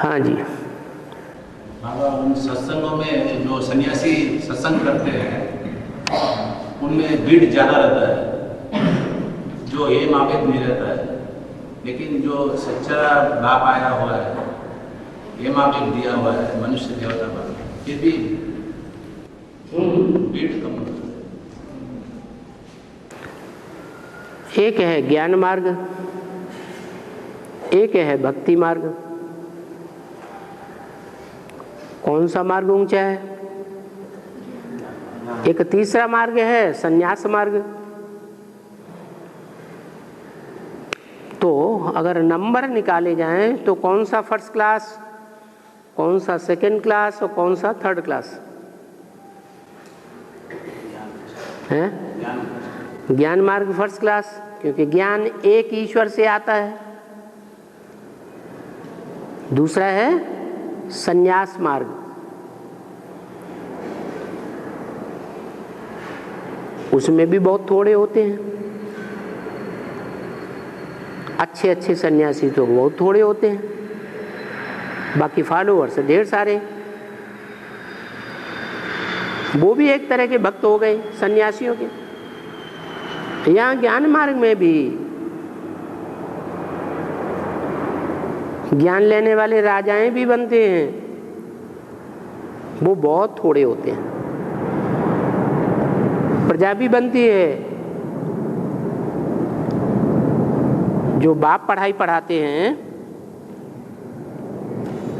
हाँ जी। बाबा, उन सत्संगों में जो सन्यासी सत्संग करते हैं उनमें भीड़ ज़्यादा रहता है, जो ये मापेद नहीं रहता है। लेकिन जो सच्चा बाप आया हुआ है, ये मापेद दिया हुआ है मनुष्य देवता पर, फिर भी भीड़ कम होती है। एक है ज्ञान मार्ग, एक है भक्ति मार्ग। कौन सा मार्ग ऊंचा है? एक तीसरा मार्ग है संन्यास मार्ग। तो अगर नंबर निकाले जाएं तो कौन सा फर्स्ट क्लास, कौन सा सेकंड क्लास और कौन सा थर्ड क्लास है? ज्ञान मार्ग फर्स्ट क्लास, क्योंकि ज्ञान एक ईश्वर से आता है। दूसरा है संन्यास मार्ग। उसमें भी बहुत थोड़े होते हैं, अच्छे अच्छे सन्यासी तो बहुत थोड़े होते हैं, बाकी फॉलोअर्स ढेर सारे। वो भी एक तरह के भक्त हो गए सन्यासियों के। यहाँ ज्ञान मार्ग में भी ज्ञान लेने वाले राजाएं भी बनते हैं, वो बहुत थोड़े होते हैं। प्रजा भी बनती है, जो बाप पढ़ाई पढ़ाते हैं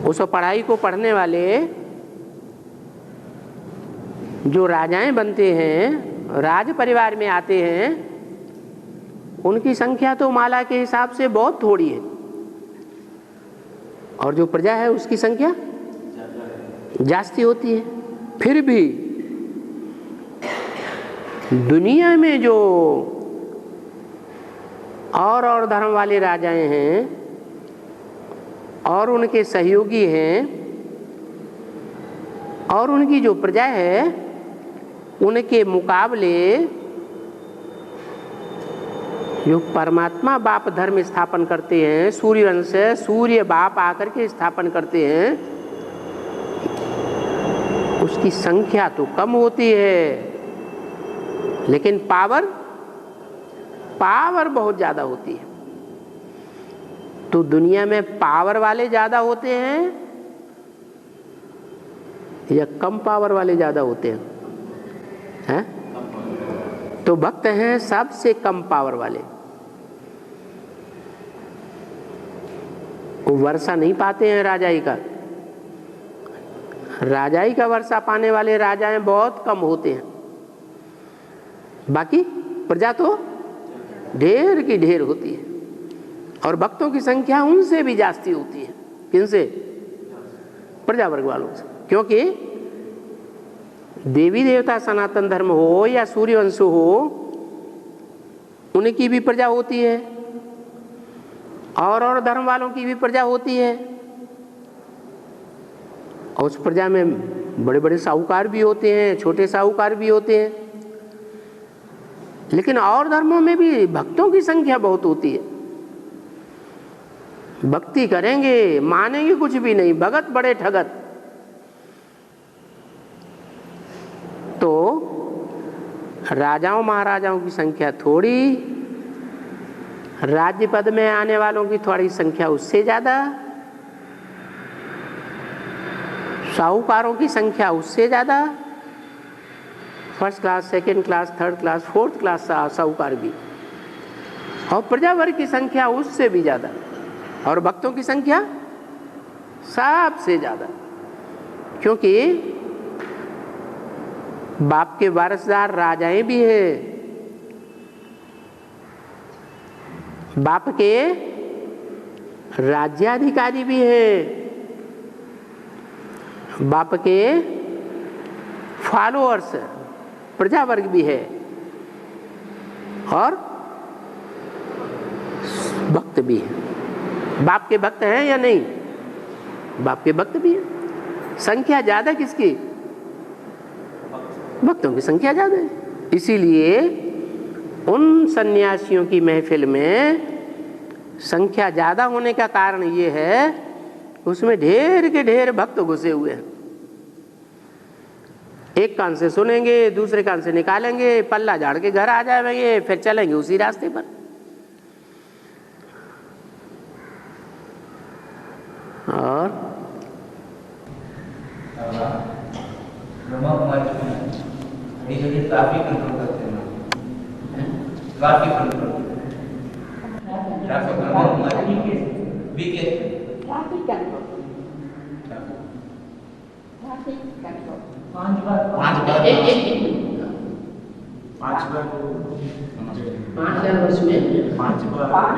उस पढ़ाई को पढ़ने वाले जो राजाएं बनते हैं, राज परिवार में आते हैं, उनकी संख्या तो माला के हिसाब से बहुत थोड़ी है, और जो प्रजा है उसकी संख्या जास्ती होती है। फिर भी दुनिया में जो और धर्म वाले राजाएं हैं और उनके सहयोगी हैं और उनकी जो प्रजा है, उनके मुकाबले जो परमात्मा बाप धर्म स्थापन करते हैं, सूर्य वंश सूर्य बाप आकर के स्थापन करते हैं, उसकी संख्या तो कम होती है, लेकिन पावर बहुत ज्यादा होती है। तो दुनिया में पावर वाले ज्यादा होते हैं या कम पावर वाले ज्यादा होते हैं? तो भक्त हैं सबसे कम पावर वाले। वो वर्षा नहीं पाते हैं राजाई का। राजाई का वर्षा पाने वाले राजाएं बहुत कम होते हैं, बाकी प्रजा तो ढेर की ढेर होती है, और भक्तों की संख्या उनसे भी जास्ती होती है। किनसे? प्रजा वर्ग वालों से। क्योंकि देवी देवता सनातन धर्म हो या सूर्यवंश हो, उनकी भी प्रजा होती है, और धर्म वालों की भी प्रजा होती है, और उस प्रजा में बड़े बड़े साहूकार भी होते हैं, छोटे साहूकार भी होते हैं। लेकिन और धर्मों में भी भक्तों की संख्या बहुत होती है। भक्ति करेंगे, मानेंगे कुछ भी नहीं, भगत बड़े ठगत। तो राजाओं महाराजाओं की संख्या थोड़ी, राज्य पद में आने वालों की थोड़ी संख्या उससे ज्यादा, साहूकारों की संख्या उससे ज्यादा, first class second class third class fourth class साहूकार भी, और प्रजा वर्ग की संख्या उससे भी ज्यादा, और भक्तों की संख्या सबसे ज्यादा। क्योंकि बाप के वारसदार राजाएं भी हैं, बाप के राज्याधिकारी भी हैं, बाप के फॉलोअर्स प्रजा वर्ग भी है, और भक्त भी है। बाप के भक्त हैं या नहीं? बाप के भक्त भी हैं। संख्या ज्यादा किसकी? भक्तों की संख्या ज्यादा है। इसीलिए उन सन्यासियों की महफिल में संख्या ज्यादा होने का कारण ये है उसमें ढेर के ढेर भक्त घुसे हुए हैं। एक कान से सुनेंगे, दूसरे कान से निकालेंगे, पल्ला झाड़ के घर आ जाएंगे, फिर चलेंगे उसी रास्ते पर। और ब्रह्मा कुमारी ट्रैफिक कंट्रोल करते हैं, traffic control, traffic Brahma Kumari BK traffic control, traffic control 5 बार 5 वर्ष में 5 बार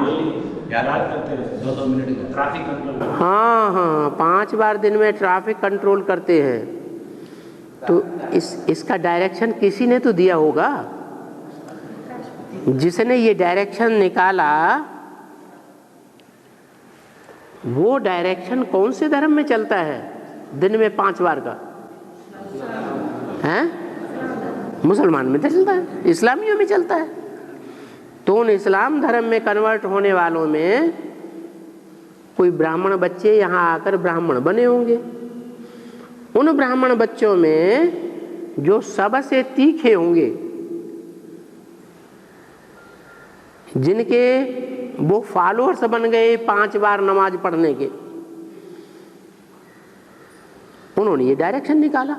याद करते हैं, 2-2 मिनट का ट्रैफिक कंट्रोल। हाँ हाँ, 5 बार दिन में ट्रैफिक कंट्रोल करते हैं। तो इसका डायरेक्शन किसी ने तो दिया होगा। जिसने ये डायरेक्शन निकाला वो डायरेक्शन कौन से धर्म में चलता है दिन में 5 बार का? हैं? मुसलमान में तो चलता है, इस्लामियों में चलता है। तो उन इस्लाम धर्म में कन्वर्ट होने वालों में कोई ब्राह्मण बच्चे यहाँ आकर ब्राह्मण बने होंगे। उन ब्राह्मण बच्चों में जो सबसे तीखे होंगे, जिनके वो फॉलोअर्स बन गए 5 बार नमाज पढ़ने के, उन्होंने ये डायरेक्शन निकाला।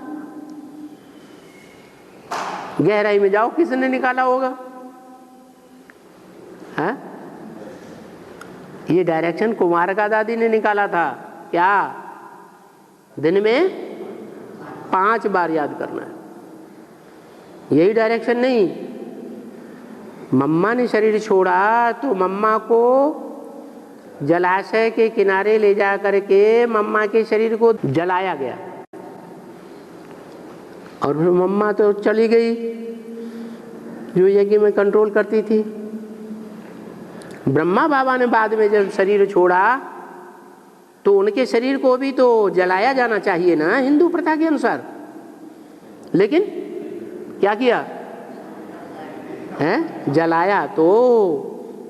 गहराई में जाओ, किसने निकाला होगा? है? ये डायरेक्शन कुमार का दादी ने निकाला था। क्या? दिन में 5 बार याद करना है, यही डायरेक्शन नहीं। मम्मा ने शरीर छोड़ा तो मम्मा को जलाशय के किनारे ले जा करके मम्मा के शरीर को जलाया गया, और फिर मम्मा तो चली गई जो यज्ञ में कंट्रोल करती थी। ब्रह्मा बाबा ने बाद में जब शरीर छोड़ा तो उनके शरीर को भी तो जलाया जाना चाहिए ना, हिंदू प्रथा के अनुसार। लेकिन क्या किया है? जलाया तो,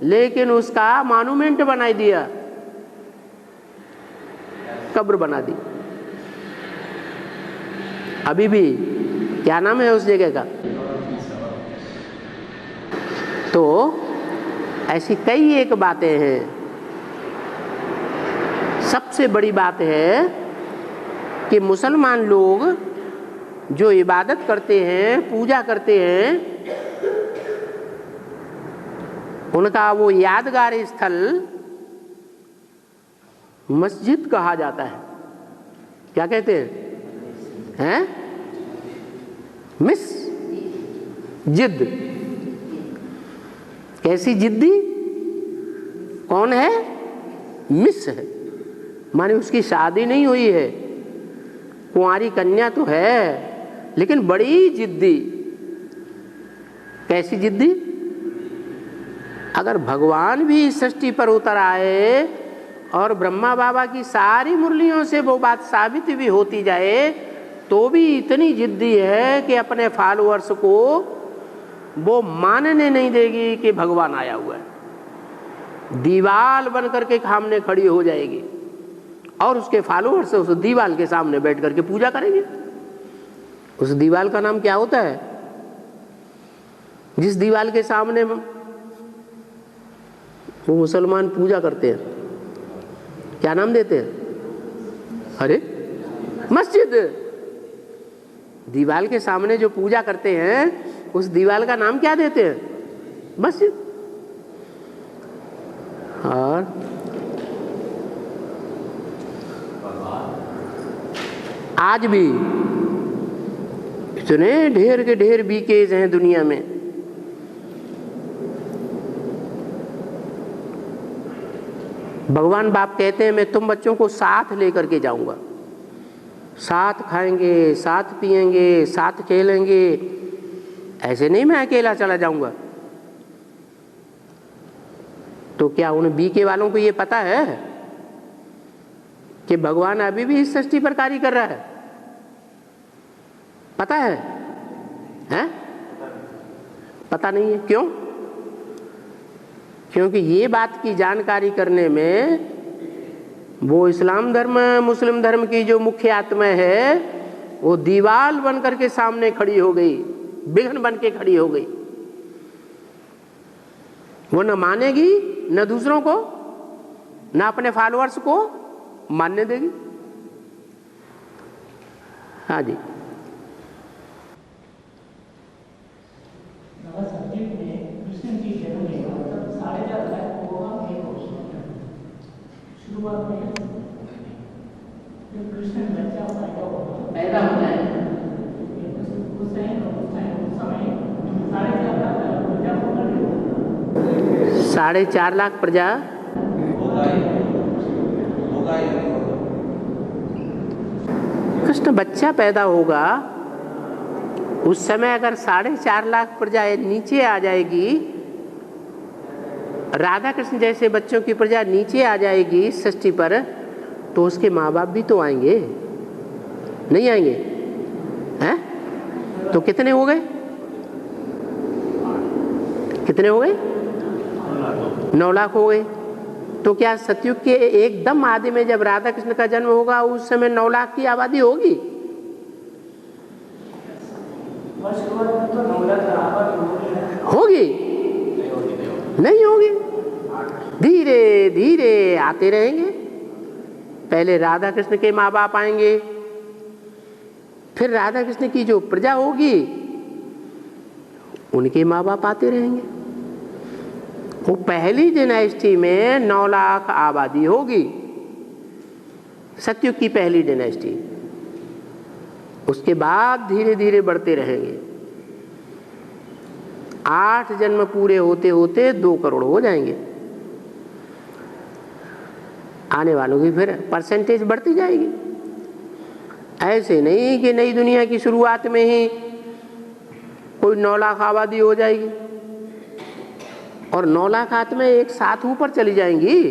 लेकिन उसका मॉन्यूमेंट बना दिया, कब्र बना दी। अभी भी क्या नाम है उस जगह का? तो ऐसी कई एक बातें हैं। सबसे बड़ी बात है कि मुसलमान लोग जो इबादत करते हैं, पूजा करते हैं, उनका वो यादगार स्थल मस्जिद कहा जाता है। क्या कहते हैं? मिस जिद। कैसी जिद्दी? कौन है? मिस है, माने उसकी शादी नहीं हुई है, कुंवारी कन्या तो है, लेकिन बड़ी जिद्दी। कैसी जिद्दी? अगर भगवान भी इस सृष्टि पर उतर आए और ब्रह्मा बाबा की सारी मुरलियों से वो बात साबित भी होती जाए, तो भी इतनी जिद्दी है कि अपने फॉलोअर्स को वो मानने नहीं देगी कि भगवान आया हुआ है। दीवाल बन करके सामने खड़ी हो जाएगी और उसके फॉलोअर्स उस दीवाल के सामने बैठ करके पूजा करेंगे। उस दीवाल का नाम क्या होता है? जिस दीवाल के सामने वो मुसलमान पूजा करते हैं, क्या नाम देते हैं? अरे मस्जिद। दीवाल के सामने जो पूजा करते हैं उस दीवाल का नाम क्या देते हैं? मस्जिद। और आज भी इतने ढेर के ढेर बीकेज हैं दुनिया में। भगवान बाप कहते हैं मैं तुम बच्चों को साथ लेकर के जाऊंगा, साथ खाएंगे, साथ पिएंगे, साथ खेलेंगे। ऐसे नहीं मैं अकेला चला जाऊंगा। तो क्या उन बीके वालों को ये पता है कि भगवान अभी भी इस सृष्टि पर कार्य कर रहा है? पता है? हैं? पता नहीं है। क्यों? क्योंकि ये बात की जानकारी करने में वो इस्लाम धर्म मुस्लिम धर्म की जो मुख्य आत्मा है वो दीवार बन करके सामने खड़ी हो गई, विघ्न बन के खड़ी हो गई। वो न मानेगी, न दूसरों को, न अपने फॉलोअर्स को मानने देगी। हाँ जी। पैदा होता है 4.5 लाख प्रजा कृष्ण बच्चा पैदा होगा। उस समय अगर 4.5 लाख प्रजा नीचे आ जाएगी, राधा कृष्ण जैसे बच्चों की प्रजा नीचे आ जाएगी सृष्टि पर, तो उसके माँ बाप भी तो आएंगे, नहीं आएंगे? हैं? तो कितने हो गए? कितने हो गए? 9 लाख हो गए। तो क्या सतयुग के एकदम आदि में जब राधा कृष्ण का जन्म होगा उस समय 9 लाख की आबादी होगी? होगी? नहीं होगी। धीरे धीरे आते रहेंगे। पहले राधा कृष्ण के माँ बाप आएंगे, फिर राधा कृष्ण की जो प्रजा होगी उनके माँ बाप आते रहेंगे। वो पहली डायनेस्टी में 9 लाख आबादी होगी, सतयुग की पहली डायनेस्टी। उसके बाद धीरे धीरे बढ़ते रहेंगे। 8 जन्म पूरे होते होते 2 करोड़ हो जाएंगे। आने वालों की फिर परसेंटेज बढ़ती जाएगी। ऐसे नहीं कि नई दुनिया की शुरुआत में ही कोई 9 लाख आबादी हो जाएगी और 9 लाख आत्माएं एक साथ ऊपर चली जाएंगी।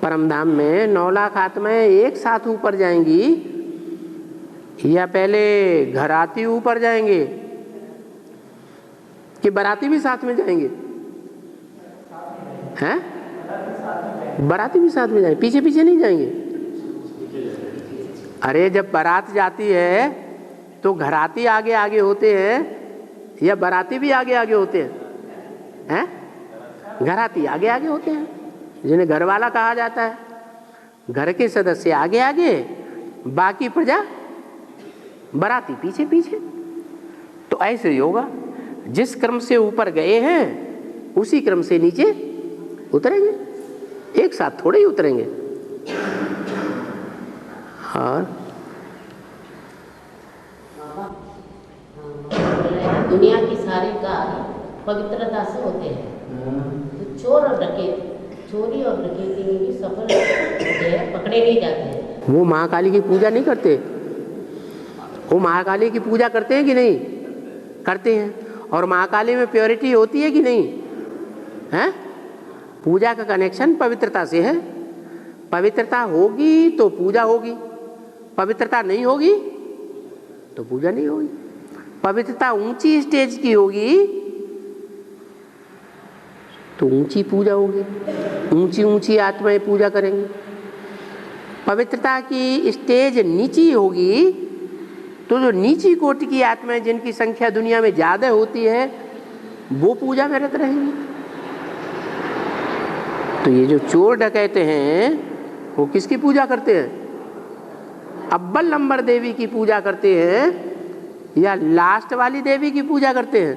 परमधाम में 9 लाख आत्माएं एक साथ ऊपर जाएंगी या पहले घराती ऊपर जाएंगे कि बाराती भी साथ में जाएंगे? हैं? बाराती भी साथ में जाएंगे, पीछे पीछे नहीं जाएंगे। अरे जब बारात जाती है तो घराती आगे आगे होते हैं या बाराती भी आगे आगे होते हैं? हैं? घराती आगे आगे होते हैं, जिन्हें घरवाला कहा जाता है। घर के सदस्य आगे आगे, बाकी प्रजा बाराती पीछे पीछे। तो ऐसे ही होगा, जिस क्रम से ऊपर गए हैं उसी क्रम से नीचे उतरेंगे, एक साथ थोड़े ही उतरेंगे। और दुनिया की सारी कार्य पवित्रता से होते हैं। तो चोर और डकैत, चोरी और डकैती में भी सफल होते हैं, पकड़े नहीं जाते हैं। वो महाकाली की पूजा नहीं करते? वो महाकाली की पूजा करते हैं कि नहीं? करते हैं। और महाकाली में प्योरिटी होती है कि नहीं? हैं? पूजा का कनेक्शन पवित्रता से है। पवित्रता होगी तो पूजा होगी, पवित्रता नहीं होगी तो पूजा नहीं होगी। पवित्रता ऊंची स्टेज की होगी तो ऊंची पूजा होगी, ऊंची ऊंची आत्माएं पूजा करेंगी। पवित्रता की स्टेज नीची होगी तो जो नीची कोटि की आत्माएं जिनकी संख्या दुनिया में ज़्यादा होती है वो पूजा में रत रहेंगी। तो ये जो चोर डकैते हैं वो किसकी पूजा करते हैं? अव्वल नंबर देवी की पूजा करते हैं या लास्ट वाली देवी की पूजा करते हैं?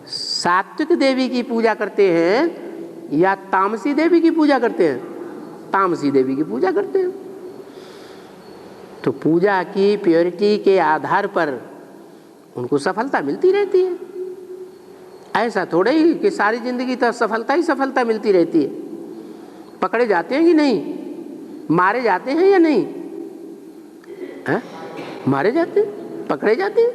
सात्विक देवी की पूजा करते हैं या तामसी देवी की पूजा करते हैं? तामसी देवी की पूजा करते हैं। तो पूजा की प्योरिटी के आधार पर उनको सफलता मिलती रहती है। ऐसा थोड़े ही कि सारी जिंदगी तो सफलता ही सफलता मिलती रहती है। पकड़े जाते हैं कि नहीं? मारे जाते हैं या नहीं? हैं? मारे जाते हैं, पकड़े जाते हैं।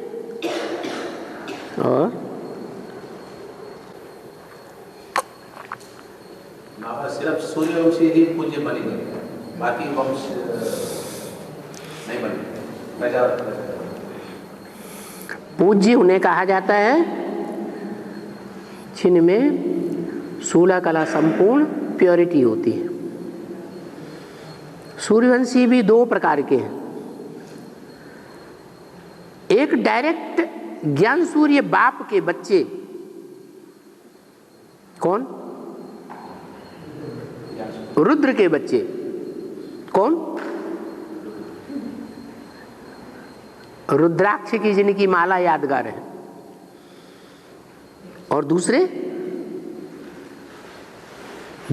और सिर्फ सूर्यवंशी ही पूज्य बनेंगे, बाकी वंश नहीं बनेंगे। पूज्य उन्हें कहा जाता है जिनमें 16 कला संपूर्ण प्योरिटी होती है। सूर्यवंशी भी दो प्रकार के हैं। एक डायरेक्ट ज्ञान सूर्य बाप के बच्चे, कौन? रुद्र के बच्चे, कौन? रुद्राक्ष की जिनकी माला यादगार है। और दूसरे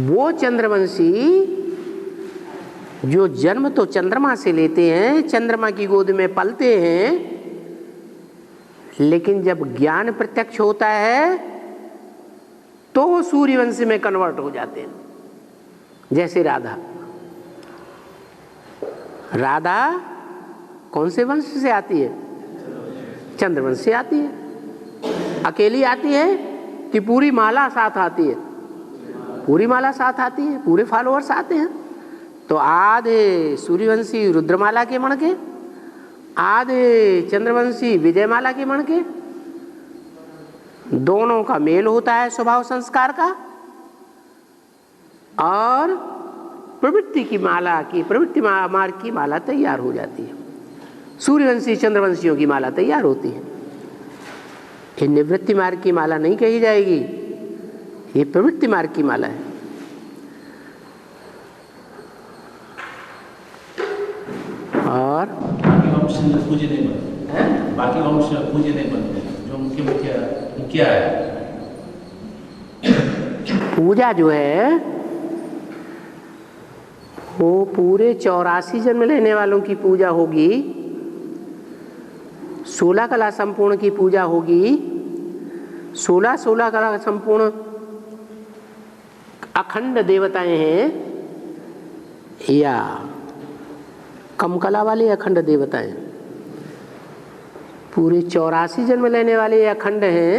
वो चंद्रवंशी जो जन्म तो चंद्रमा से लेते हैं, चंद्रमा की गोद में पलते हैं, लेकिन जब ज्ञान प्रत्यक्ष होता है तो वो सूर्यवंश में कन्वर्ट हो जाते हैं। जैसे राधा, राधा कौन से वंश से आती है? चंद्रवंश से आती है। अकेली आती है कि पूरी माला साथ आती है? पूरी माला साथ आती है, पूरे फॉलोअर्स आते हैं। तो आधे सूर्यवंशी रुद्रमाला के मण के, आधे चंद्रवंशी विजयमाला के मण के, दोनों का मेल होता है स्वभाव संस्कार का, और प्रवृत्ति की माला की, प्रवृत्ति मार्ग की माला तैयार हो जाती है। सूर्यवंशी चंद्रवंशियों की माला तैयार होती है। ये निवृत्ति मार्ग की माला नहीं कही जाएगी, ये प्रवृत्ति मार्ग की माला है। और बाकी वंश पूजे नहीं बनते, बाकी वंश पूजे नहीं बनते, जो मुख्य है। पूजा जो है वो पूरे 84 जन्म लेने वालों की पूजा होगी, 16 कला संपूर्ण की पूजा होगी। 16 कला संपूर्ण अखंड देवताएं हैं या कम कला वाले अखंड देवताएं? पूरे 84 जन्म लेने वाले अखंड हैं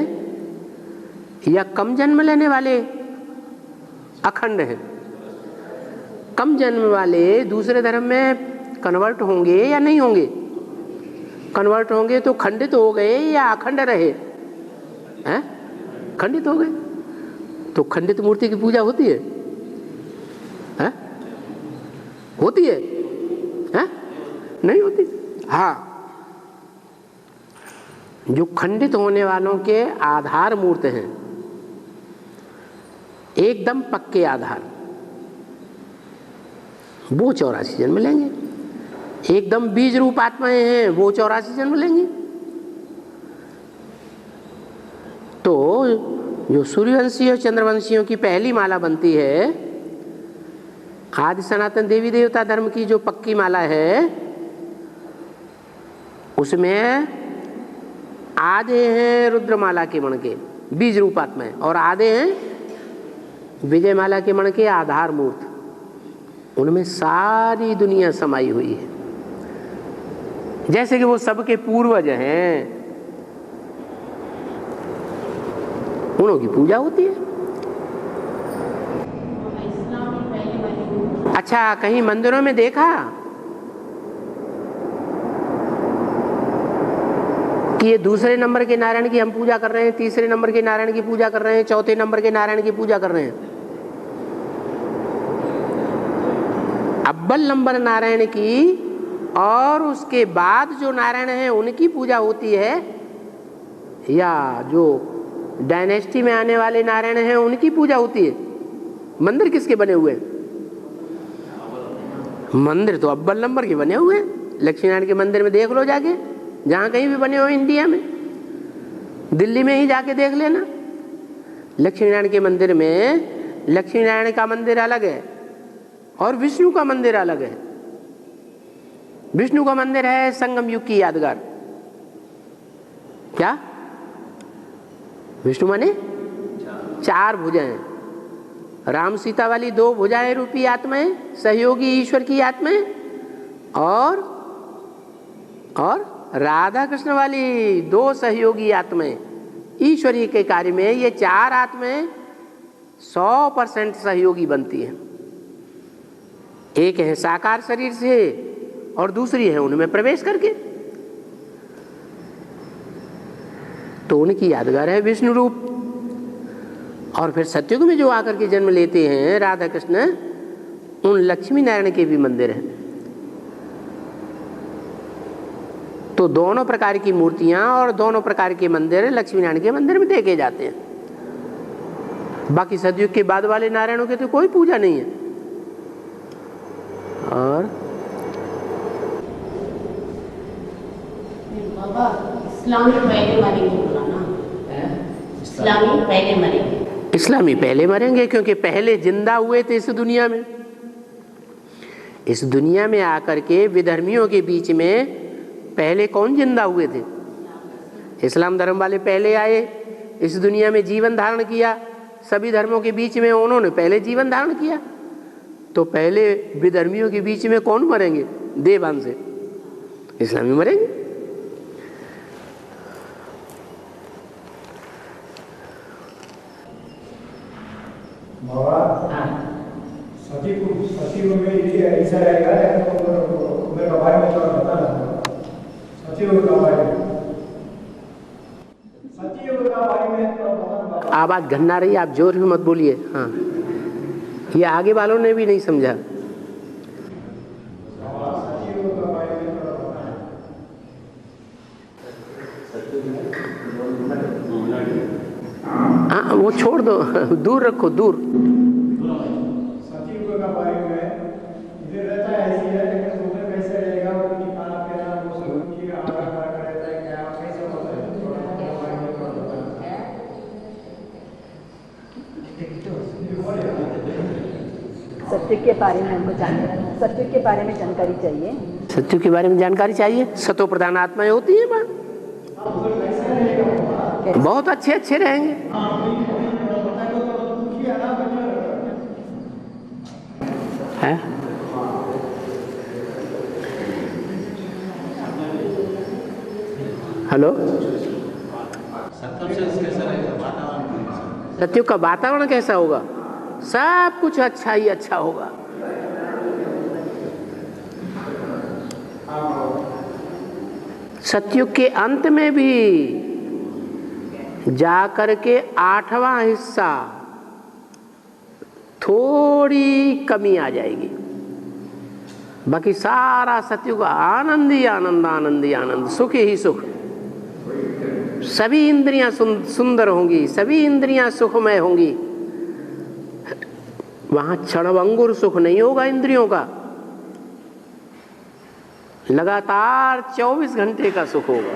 या कम जन्म लेने वाले अखंड हैं? कम जन्म वाले दूसरे धर्म में कन्वर्ट होंगे या नहीं होंगे? कन्वर्ट होंगे तो खंडित हो गए या अखंड रहे? हैं? खंडित हो गए। तो खंडित मूर्ति की पूजा होती है? हैं? होती है? हैं? नहीं होती। हाँ, जो खंडित होने वालों के आधार मूर्त हैं, एकदम पक्के आधार, वो 84 जन्म लेंगे। एकदम बीज रूप आत्माएं हैं, वो 84 जन्म लेंगे। तो जो सूर्यवंशी और चंद्रवंशियों की पहली माला बनती है, आदि सनातन देवी देवता धर्म की जो पक्की माला है, उसमें आधे हैं रुद्रमाला के मण के बीज रूप आत्माएं, और आधे हैं विजयमाला के मण के आधार मूर्त। उनमें सारी दुनिया समाई हुई है, जैसे कि वो सबके पूर्वज हैं, उन्हों की पूजा होती है। अच्छा, कहीं मंदिरों में देखा कि ये दूसरे नंबर के नारायण की हम पूजा कर रहे हैं, तीसरे नंबर के नारायण की पूजा कर रहे हैं, चौथे नंबर के नारायण की पूजा कर रहे हैं? अव्वल नंबर नारायण की और उसके बाद जो नारायण हैं उनकी पूजा होती है, या जो डायनेस्टी में आने वाले नारायण हैं उनकी पूजा होती है? मंदिर किसके बने हुए हैं? मंदिर तो अव्वल नंबर के बने हुए हैं। लक्ष्मी नारायण के मंदिर में देख लो जाके, जहाँ कहीं भी बने हो इंडिया में, दिल्ली में ही जाके देख लेना। लक्ष्मी नारायण के मंदिर में लक्ष्मी नारायण का मंदिर अलग है और विष्णु का मंदिर अलग है। विष्णु का मंदिर है संगम युग की यादगार। क्या? विष्णु माने 4 भुजाएं, राम सीता वाली 2 भुजाएं रूपी आत्माएं, सहयोगी ईश्वर की आत्माएं, और राधा कृष्ण वाली 2 सहयोगी आत्माएं ईश्वरी के कार्य में। ये 4 आत्माएं 100% सहयोगी बनती हैं। एक है साकार शरीर से और दूसरी है उनमें प्रवेश करके। तो उनकी यादगार है विष्णु रूप, और फिर सतयुग में जो आकर के जन्म लेते हैं राधा कृष्ण, उन लक्ष्मी नारायण के भी मंदिर हैं। तो दोनों प्रकार की मूर्तियां और दोनों प्रकार के मंदिर लक्ष्मी नारायण के मंदिर में देखे जाते हैं। बाकी सतयुग के बाद वाले नारायणों की तो कोई पूजा नहीं है। और बाबा इस्लामी पहले मरेंगे बोला ना, इस्लामी पहले मरेंगे। इस्लामी पहले मरेंगे क्योंकि पहले जिंदा हुए थे इस दुनिया में। इस दुनिया में आकर के विधर्मियों के बीच में पहले कौन जिंदा हुए थे? इस्लाम धर्म वाले पहले आए, इस दुनिया में जीवन धारण किया। सभी धर्मों के बीच में उन्होंने पहले जीवन धारण किया। तो पहले विधर्मियों के बीच में कौन मरेंगे? देवान से इस्लामी मरेंगे। सचिव में ये ऐसा रहेगा, मेरे भाई में थोड़ा बता रहा सचिव का भाई में आवाज घन्ना रही, आप जोर में मत बोलिए। हाँ, ये आगे वालों ने भी नहीं समझा। हाँ, वो छोड़ दो, दूर रखो, दूर। सचिव का बारे में इधर रहता है ऐसी है, लेकिन उधर कैसे रहेगा, उनकी खाना पीना वो सब उनकी आहार रहता है, क्या कैसे होता है? सत्य के बारे में हमको जानकारी, सत्य के बारे में जानकारी चाहिए। सत्य के बारे में जानकारी चाहिए। सतो प्रधान आत्माएं होती हैं, बहुत अच्छे अच्छे रहेंगे। है हेलो, सत्युग का वातावरण कैसा होगा? सब कुछ अच्छा ही अच्छा होगा। सत्युग के अंत में भी जाकर के 8वां हिस्सा थोड़ी कमी आ जाएगी। बाकी सारा सत्युग आनंद ही आनंद, आनंद ही आनंद, सुख ही सुख। सभी इंद्रियां सुंदर होंगी, सभी इंद्रियां सुखमय होंगी। वहां क्षणभंगुर सुख नहीं होगा इंद्रियों का, लगातार 24 घंटे का सुख होगा।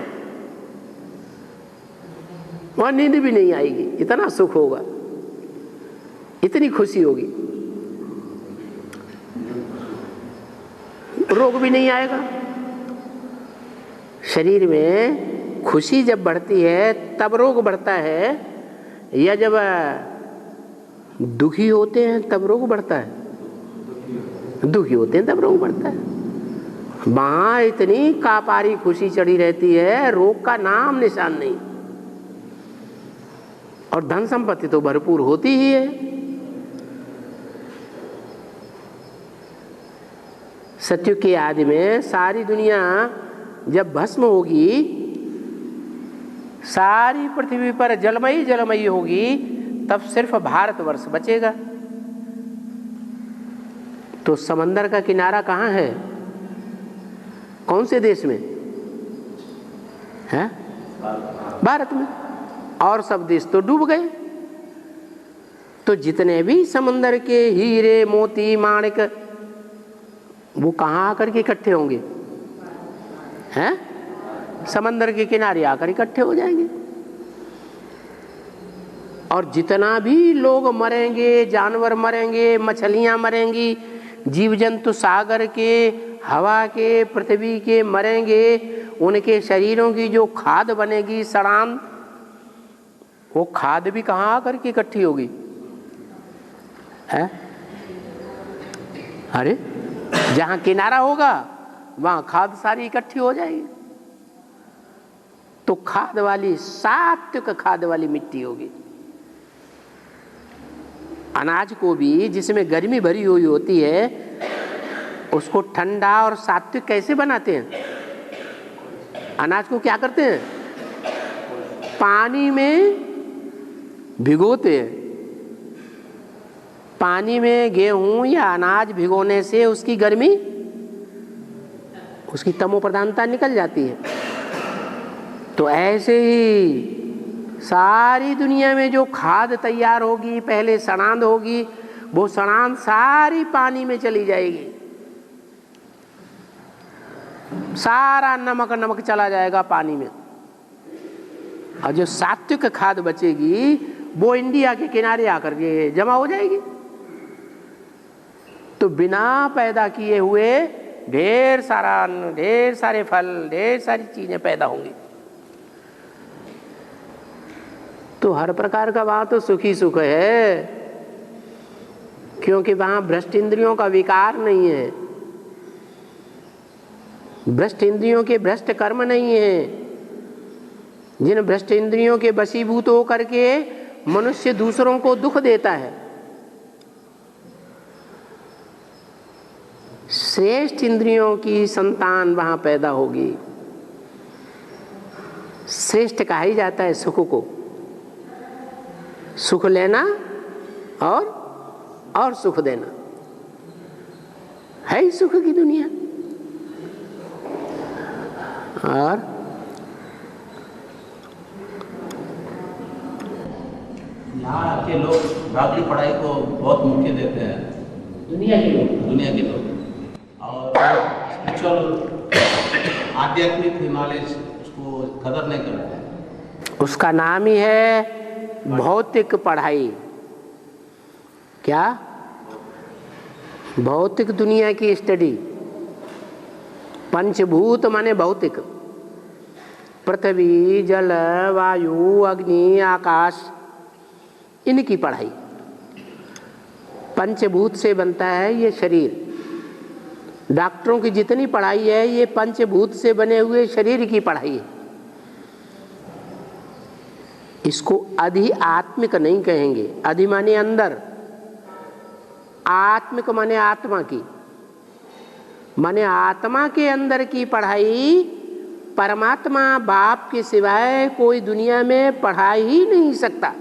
वहां नींद भी नहीं आएगी, इतना सुख होगा, इतनी खुशी होगी। रोग भी नहीं आएगा। शरीर में खुशी जब बढ़ती है तब रोग बढ़ता है, या जब दुखी होते हैं तब रोग बढ़ता है? दुखी होते हैं तब रोग बढ़ता है। वहां इतनी कापारी खुशी चढ़ी रहती है, रोग का नाम निशान नहीं। और धन संपत्ति तो भरपूर होती ही है। सत्युग के आदि में सारी दुनिया जब भस्म होगी, सारी पृथ्वी पर जलमयी जलमयी होगी, तब सिर्फ भारतवर्ष बचेगा। तो समंदर का किनारा कहाँ है? कौन से देश में है? भारत में। और सब देश तो डूब गए। तो जितने भी समंदर के हीरे मोती माणिक, वो कहाँ आकर के इकट्ठे होंगे? हैं? समंदर के किनारे आकर इकट्ठे हो जाएंगे। और जितना भी लोग मरेंगे, जानवर मरेंगे, मछलियां मरेंगी, जीव जंतु सागर के, हवा के, पृथ्वी के मरेंगे, उनके शरीरों की जो खाद बनेगी, सड़ान, वो खाद भी कहाँ आकर के इकट्ठी होगी? है? अरे जहां किनारा होगा वहां खाद सारी इकट्ठी हो जाएगी। तो खाद वाली, सात्विक खाद वाली मिट्टी होगी। अनाज को भी जिसमें गर्मी भरी हुई होती है, उसको ठंडा और सात्विक कैसे बनाते हैं? अनाज को क्या करते हैं? पानी में भिगोते हैं, पानी में गेहूं या अनाज भिगोने से उसकी गर्मी, उसकी तमो प्रधानता निकल जाती है। तो ऐसे ही सारी दुनिया में जो खाद तैयार होगी, पहले सड़ांध होगी, वो सड़ांध सारी पानी में चली जाएगी, सारा नमक चला जाएगा पानी में, और जो सात्विक खाद बचेगी वो इंडिया के किनारे आकर के जमा हो जाएगी। तो बिना पैदा किए हुए ढेर सारा अन्न, ढेर सारे फल, ढेर सारी चीजें पैदा होंगी। तो हर प्रकार का वहां तो सुख ही सुख है, क्योंकि वहां भ्रष्ट इंद्रियों का विकार नहीं है, भ्रष्ट इंद्रियों के भ्रष्ट कर्म नहीं है, जिन भ्रष्ट इंद्रियों के वशीभूत होकर के मनुष्य दूसरों को दुख देता है। श्रेष्ठ इंद्रियों की संतान वहां पैदा होगी। श्रेष्ठ कहा ही जाता है सुख को, सुख लेना और सुख देना, है ही सुख की दुनिया। और यहाँ के लोग बाकी पढ़ाई को बहुत मुख्य देते हैं, दुनिया के लोग, और स्पिरिचुअल आध्यात्मिक नॉलेज उसको कदर नहीं करते हैं। उसका नाम ही है भौतिक पढ़ाई। क्या? भौतिक दुनिया की स्टडी। पंचभूत माने भौतिक, पृथ्वी, जल, वायु, अग्नि, आकाश, इनकी पढ़ाई। पंचभूत से बनता है ये शरीर। डॉक्टरों की जितनी पढ़ाई है ये पंचभूत से बने हुए शरीर की पढ़ाई है। इसको अधि आत्मिक नहीं कहेंगे। अधि माने अंदर, आत्मिक माने आत्मा की, माने आत्मा के अंदर की पढ़ाई। परमात्मा बाप के सिवाय कोई दुनिया में पढ़ा ही नहीं सकता।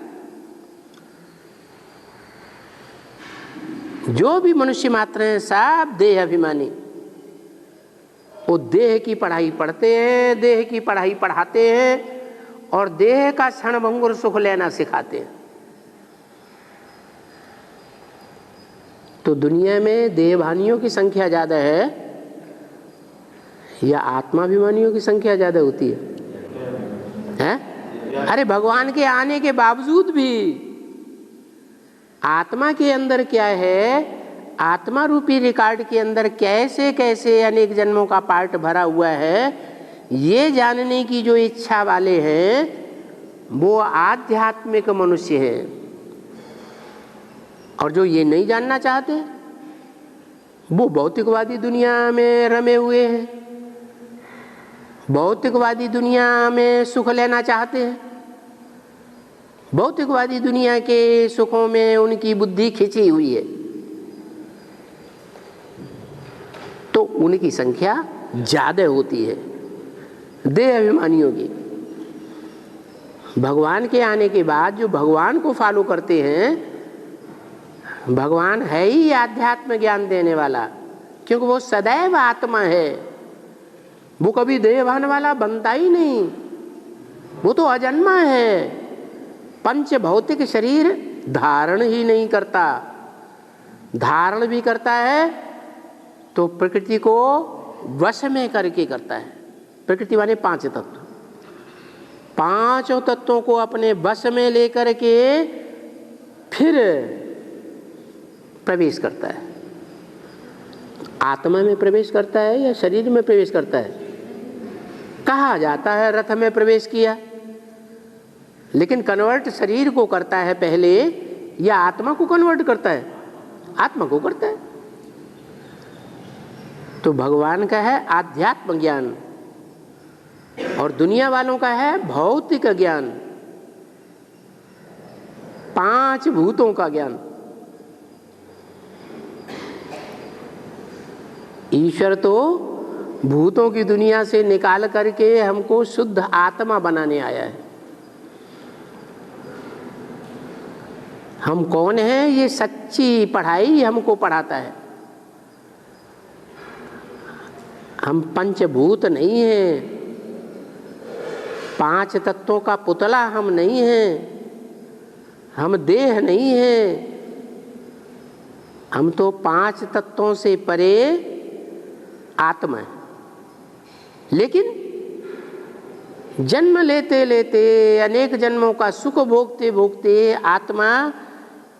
जो भी मनुष्य मात्र हैं सब देह अभिमानी, वो देह की पढ़ाई पढ़ते हैं, देह की पढ़ाई पढ़ाते हैं, और देह का क्षणभंगुर सुख लेना सिखाते हैं। तो दुनिया में देहभानियों की संख्या ज्यादा है या आत्माभिमानियों की संख्या ज्यादा होती है? अरे भगवान के आने के बावजूद भी आत्मा के अंदर क्या है, आत्मा रूपी रिकॉर्ड के अंदर कैसे कैसे अनेक जन्मों का पार्ट भरा हुआ है, ये जानने की जो इच्छा वाले हैं वो आध्यात्मिक मनुष्य हैं। और जो ये नहीं जानना चाहते वो भौतिकवादी दुनिया में रमे हुए हैं, भौतिकवादी दुनिया में सुख लेना चाहते हैं, भौतिकवादी दुनिया के सुखों में उनकी बुद्धि खिंची हुई है। तो उनकी संख्या ज्यादा होती है देह अभिमानियों की। भगवान के आने के बाद जो भगवान को फॉलो करते हैं, भगवान है ही आध्यात्म ज्ञान देने वाला, क्योंकि वो सदैव आत्मा है, वो कभी देहभान वाला बनता ही नहीं, वो तो अजन्मा है। पंच भौतिक शरीर धारण ही नहीं करता, धारण भी करता है तो प्रकृति को वश में करके करता है। प्रकृति माने पांच तत्व, पांचों तत्वों को अपने वश में लेकर के फिर प्रवेश करता है। आत्मा में प्रवेश करता है या शरीर में प्रवेश करता है? कहा जाता है रथ में प्रवेश किया, लेकिन कन्वर्ट शरीर को करता है पहले या आत्मा को कन्वर्ट करता है? आत्मा को करता है। तो भगवान का है आध्यात्म ज्ञान और दुनिया वालों का है भौतिक ज्ञान, पांच भूतों का ज्ञान। ईश्वर तो भूतों की दुनिया से निकाल करके हमको शुद्ध आत्मा बनाने आया है। हम कौन हैं, ये सच्ची पढ़ाई हमको पढ़ाता है। हम पंचभूत नहीं हैं, 5 तत्वों का पुतला हम नहीं हैं, हम देह नहीं हैं, हम तो 5 तत्वों से परे आत्मा है। लेकिन जन्म लेते लेते अनेक जन्मों का सुख भोगते भोगते आत्मा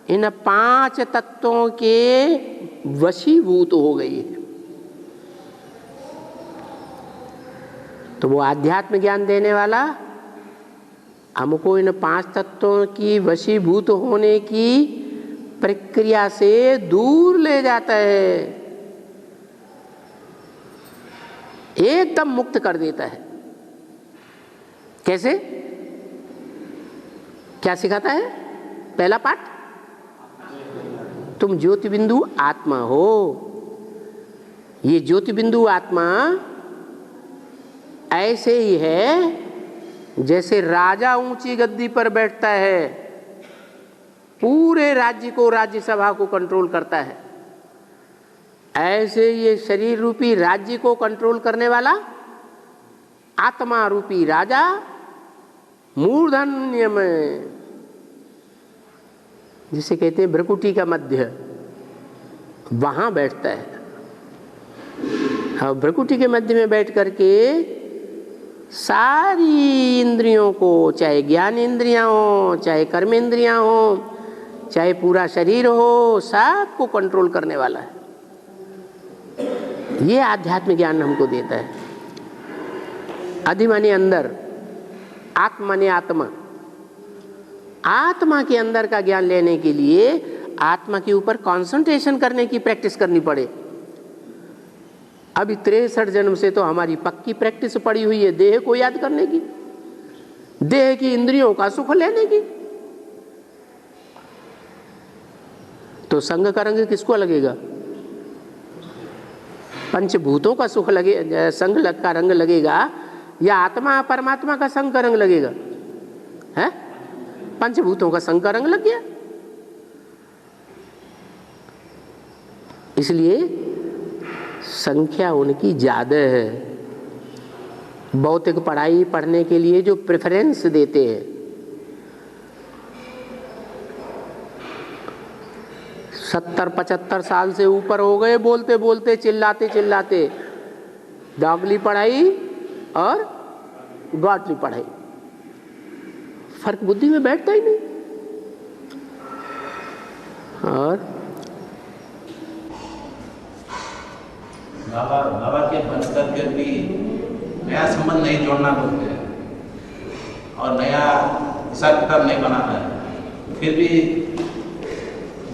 इन 5 तत्वों के वशीभूत हो गई है। तो वो आध्यात्म ज्ञान देने वाला हमको इन 5 तत्वों की वशीभूत होने की प्रक्रिया से दूर ले जाता है, एकदम मुक्त कर देता है। कैसे, क्या सिखाता है? पहला पाठ, तुम ज्योति बिंदु आत्मा हो। ये ज्योति बिंदु आत्मा ऐसे ही है जैसे राजा ऊंची गद्दी पर बैठता है, पूरे राज्य को, राज्यसभा को कंट्रोल करता है। ऐसे ये शरीर रूपी राज्य को कंट्रोल करने वाला आत्मा रूपी राजा मूर्धन्य में, जिसे कहते हैं भ्रकुटी का मध्य, वहां बैठता है। और भ्रकुटी के मध्य में बैठ करके सारी इंद्रियों को, चाहे ज्ञान इंद्रियां हो, चाहे कर्म इंद्रियां हो, चाहे पूरा शरीर हो, सबको कंट्रोल करने वाला है। ये आध्यात्मिक ज्ञान हमको देता है। अधि माने अंदर, आत्मा माने आत्मा। आत्मा के अंदर का ज्ञान लेने के लिए आत्मा के ऊपर कंसंट्रेशन करने की प्रैक्टिस करनी पड़े। अभी 63 जन्म से तो हमारी पक्की प्रैक्टिस पड़ी हुई है देह को याद करने की, देह की इंद्रियों का सुख लेने की। तो संग का रंग किसको लगेगा? पंचभूतों का सुख लगे, संग का रंग लगेगा, या आत्मा परमात्मा का संग का रंग लगेगा? है, पंचभूतों का संग का रंग लग गया। इसलिए संख्या उनकी ज्यादा है। भौतिक पढ़ाई पढ़ने के लिए जो प्रेफरेंस देते हैं, 70-75 साल से ऊपर हो गए बोलते बोलते, चिल्लाते चिल्लाते, डॉगली पढ़ाई और गॉडली पढ़ाई, फर्क बुद्धि में बैठता ही नहीं। और बाबा के बन करके भी नया संबंध नहीं जोड़ना बोलते हैं और नया हिसाब किताब नहीं बनाना है, फिर भी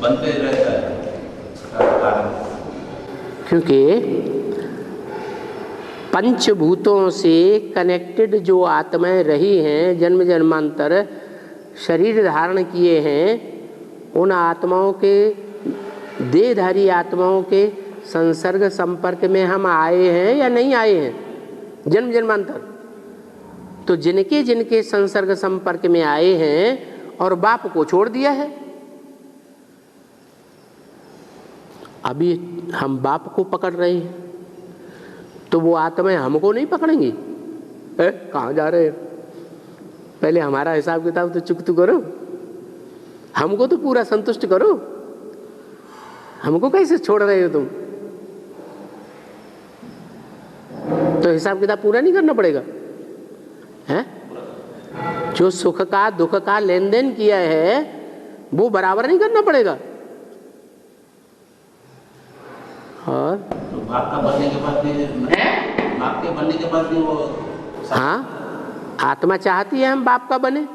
बनते रहता है। क्योंकि पंचभूतों से कनेक्टेड जो आत्माएं रही हैं, जन्म जन्मांतर शरीर धारण किए हैं, उन आत्माओं के, देहधारी आत्माओं के संसर्ग संपर्क में हम आए हैं या नहीं आए हैं जन्म जन्मांतर? तो जिनके जिनके संसर्ग संपर्क में आए हैं और बाप को छोड़ दिया है, अभी हम बाप को पकड़ रहे हैं, तो वो आत्माएं हमको नहीं पकड़ेंगी। कहाँ जा रहे हो? पहले हमारा हिसाब किताब तो चुकता करो, हमको तो पूरा संतुष्ट करो, हमको कैसे छोड़ रहे हो तुम? तो हिसाब किताब पूरा नहीं करना पड़ेगा? हैं? जो सुख का दुख का लेन देन किया है वो बराबर नहीं करना पड़ेगा? और तो बाप का बनने के बाद भी, बाप के बनने के बाद भी वो, हाँ, आत्मा चाहती है हम बाप का बने,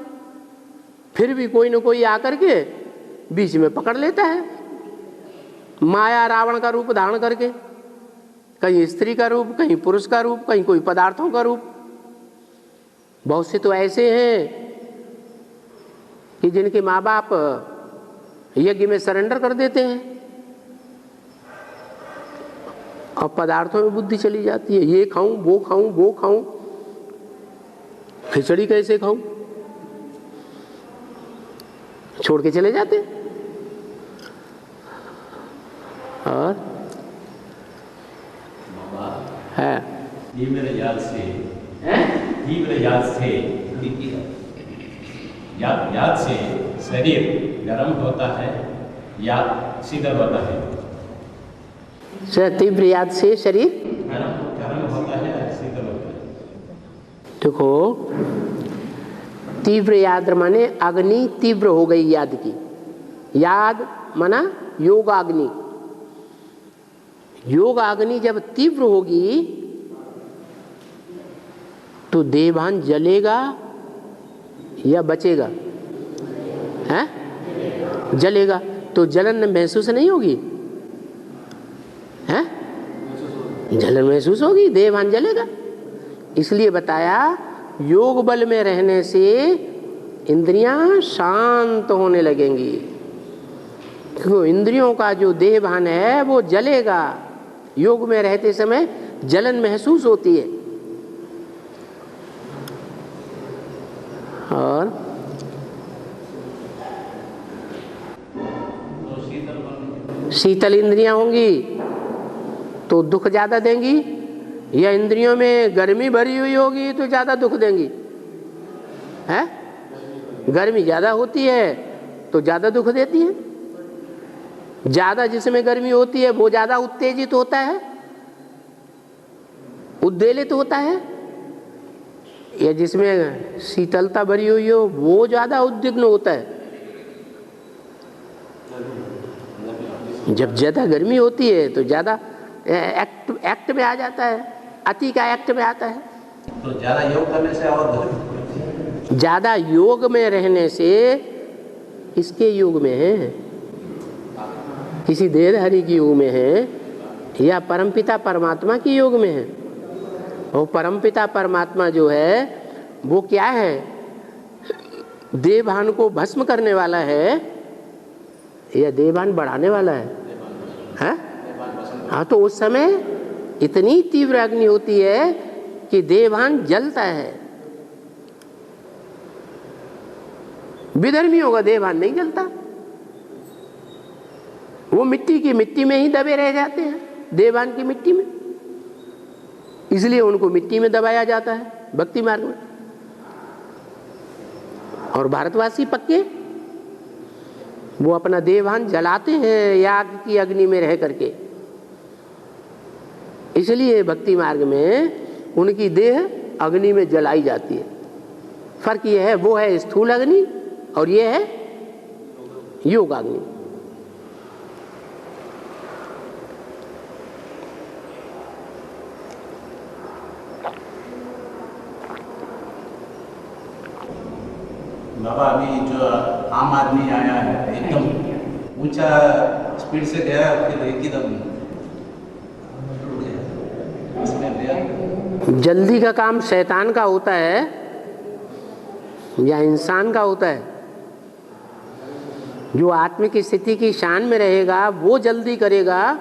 फिर भी कोई ना कोई आकर के बीच में पकड़ लेता है, माया रावण का रूप धारण करके, कहीं स्त्री का रूप, कहीं पुरुष का रूप, कहीं कोई पदार्थों का रूप। बहुत से तो ऐसे हैं कि जिनके माँ बाप यज्ञ में सरेंडर कर देते हैं और पदार्थों में बुद्धि चली जाती है, ये खाऊं, वो खाऊं, वो खाऊं, खिचड़ी कैसे खाऊं, छोड़ के चले जाते हैं। और है तीव्र याद से याद से शरीर गर्म होता है या शीतल होता है? तीव्र याद से शरीर गर्म होता है या शीतल होता है? देखो, तीव्र याद माने अग्नि तीव्र हो गई याद की। याद माना योगाग्नि। योगाग्नि जब तीव्र होगी तो देवान जलेगा या बचेगा? हैं? जलेगा। तो जलन महसूस नहीं होगी? हैं? जलन महसूस होगी, देवान जलेगा। इसलिए बताया योग बल में रहने से इंद्रियां शांत होने लगेंगी। क्यों? इंद्रियों का जो देहभान है वो जलेगा। योग में रहते समय जलन महसूस होती है। और शीतल इंद्रियां होंगी तो दुख ज्यादा देंगी, या इंद्रियों में गर्मी भरी हुई होगी तो ज्यादा दुख देंगी? है? गर्मी ज्यादा होती है तो ज्यादा दुख देती है। ज्यादा जिसमें गर्मी होती है वो ज्यादा उत्तेजित होता है, उद्वेलित होता है, या जिसमें शीतलता भरी हुई हो वो ज्यादा उद्विग्न होता है। जब ज्यादा गर्मी होती है तो ज्यादा एक्ट में आ जाता है, अति का एक्ट में आता है। तो ज्यादा योग करने से और ज्यादा योग में रहने से, किसके योग में है? किसी देहधारी की योग में है या परमपिता परमात्मा की योग में है? और परमपिता परमात्मा जो है वो क्या है? देवभान को भस्म करने वाला है या देवभान बढ़ाने वाला है? हैं? हाँ, तो उस समय इतनी तीव्र अग्नि होती है कि देवभान जलता है। विधर्मियों का देवभान नहीं जलता, वो मिट्टी में ही दबे रह जाते हैं, देवभान की मिट्टी में। इसलिए उनको मिट्टी में दबाया जाता है भक्ति मार्ग में। और भारतवासी पक्के वो अपना देवभान जलाते हैं याग की अग्नि में रह करके। इसलिए भक्ति मार्ग में उनकी देह अग्नि में जलाई जाती है। फर्क ये है, वो है स्थूल अग्नि और ये है योग अग्नि। बाबा अभी जो आम आदमी आया है एकदम ऊंचा स्पीड से गया, फिर एकदम जल्दी का काम शैतान का होता है या इंसान का होता है? जो आत्मिक स्थिति की शान में रहेगा वो जल्दी करेगा।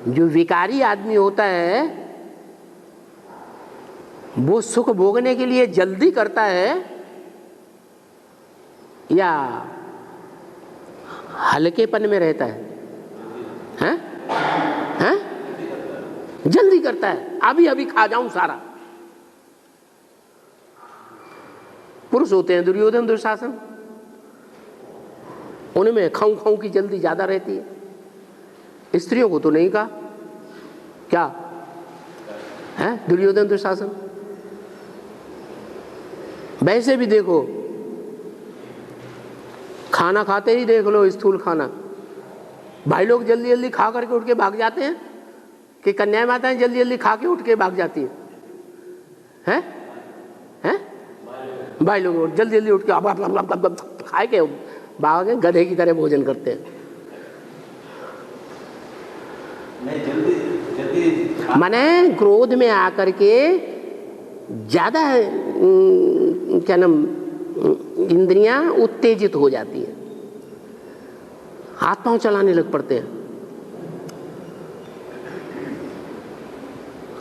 जो विकारी आदमी होता है वो सुख भोगने के लिए जल्दी करता है या हल्केपन में रहता है? हैं? हैं? जल्दी करता है, अभी अभी खा जाऊं सारा। पुरुष होते हैं दुर्योधन दुशासन, उनमें खाऊं खाऊं की जल्दी ज्यादा रहती है। स्त्रियों को तो नहीं कहा क्या है? दुर्योधन दुशासन। वैसे भी देखो, खाना खाते ही देख लो, स्थूल खाना, भाई लोग जल्दी जल्दी खा करके उठ के भाग जाते हैं कि कन्या माताएं जल्दी जल्दी खा के उठ के भाग जाती हैं? हैं? भाई लोग जल्दी जल्दी उठ के खाए के भाग गधे की तरह भोजन करते हैं। माने क्रोध में आकर के ज्यादा क्या नाम इंद्रियां उत्तेजित हो जाती है, हाथ पांव चलाने लग पड़ते हैं।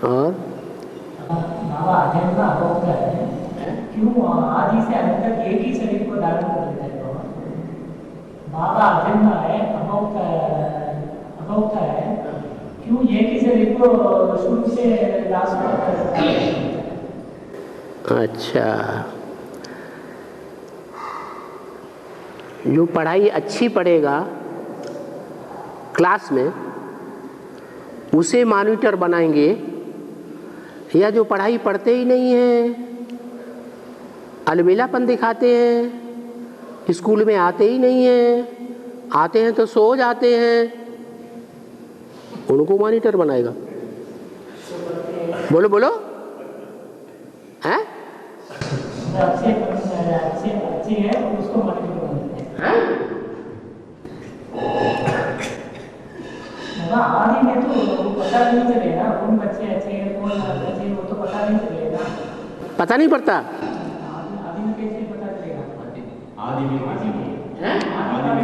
और बाबा अध्ययन का अभाव क्या है? क्यों आदि से अंत तक एक ही शरीर को धारण कर लेते हैं? बाबा अध्ययन है अभाव का अभोक्ता है, क्यों एक ही शरीर को शुरू से लास्ट तक? अच्छा, जो पढ़ाई अच्छी पढ़ेगा क्लास में उसे मॉनिटर बनाएंगे, या जो पढ़ाई पढ़ते ही नहीं है, अलबेलापन दिखाते हैं, स्कूल में आते ही नहीं हैं, आते हैं तो सो जाते हैं, उनको मॉनिटर बनाएगा? बोलो बोलो, हैं? अच्छी है उसको मॉनिटर बनाते हैं। आदि में तो पता नहीं चलेगा कौन बच्चे अच्छे हैं कौन अच्छे हैं, वो तो पता नहीं चलेगा। पता नहीं पड़ता। आदि में कैसे पता चलेगा? आदि में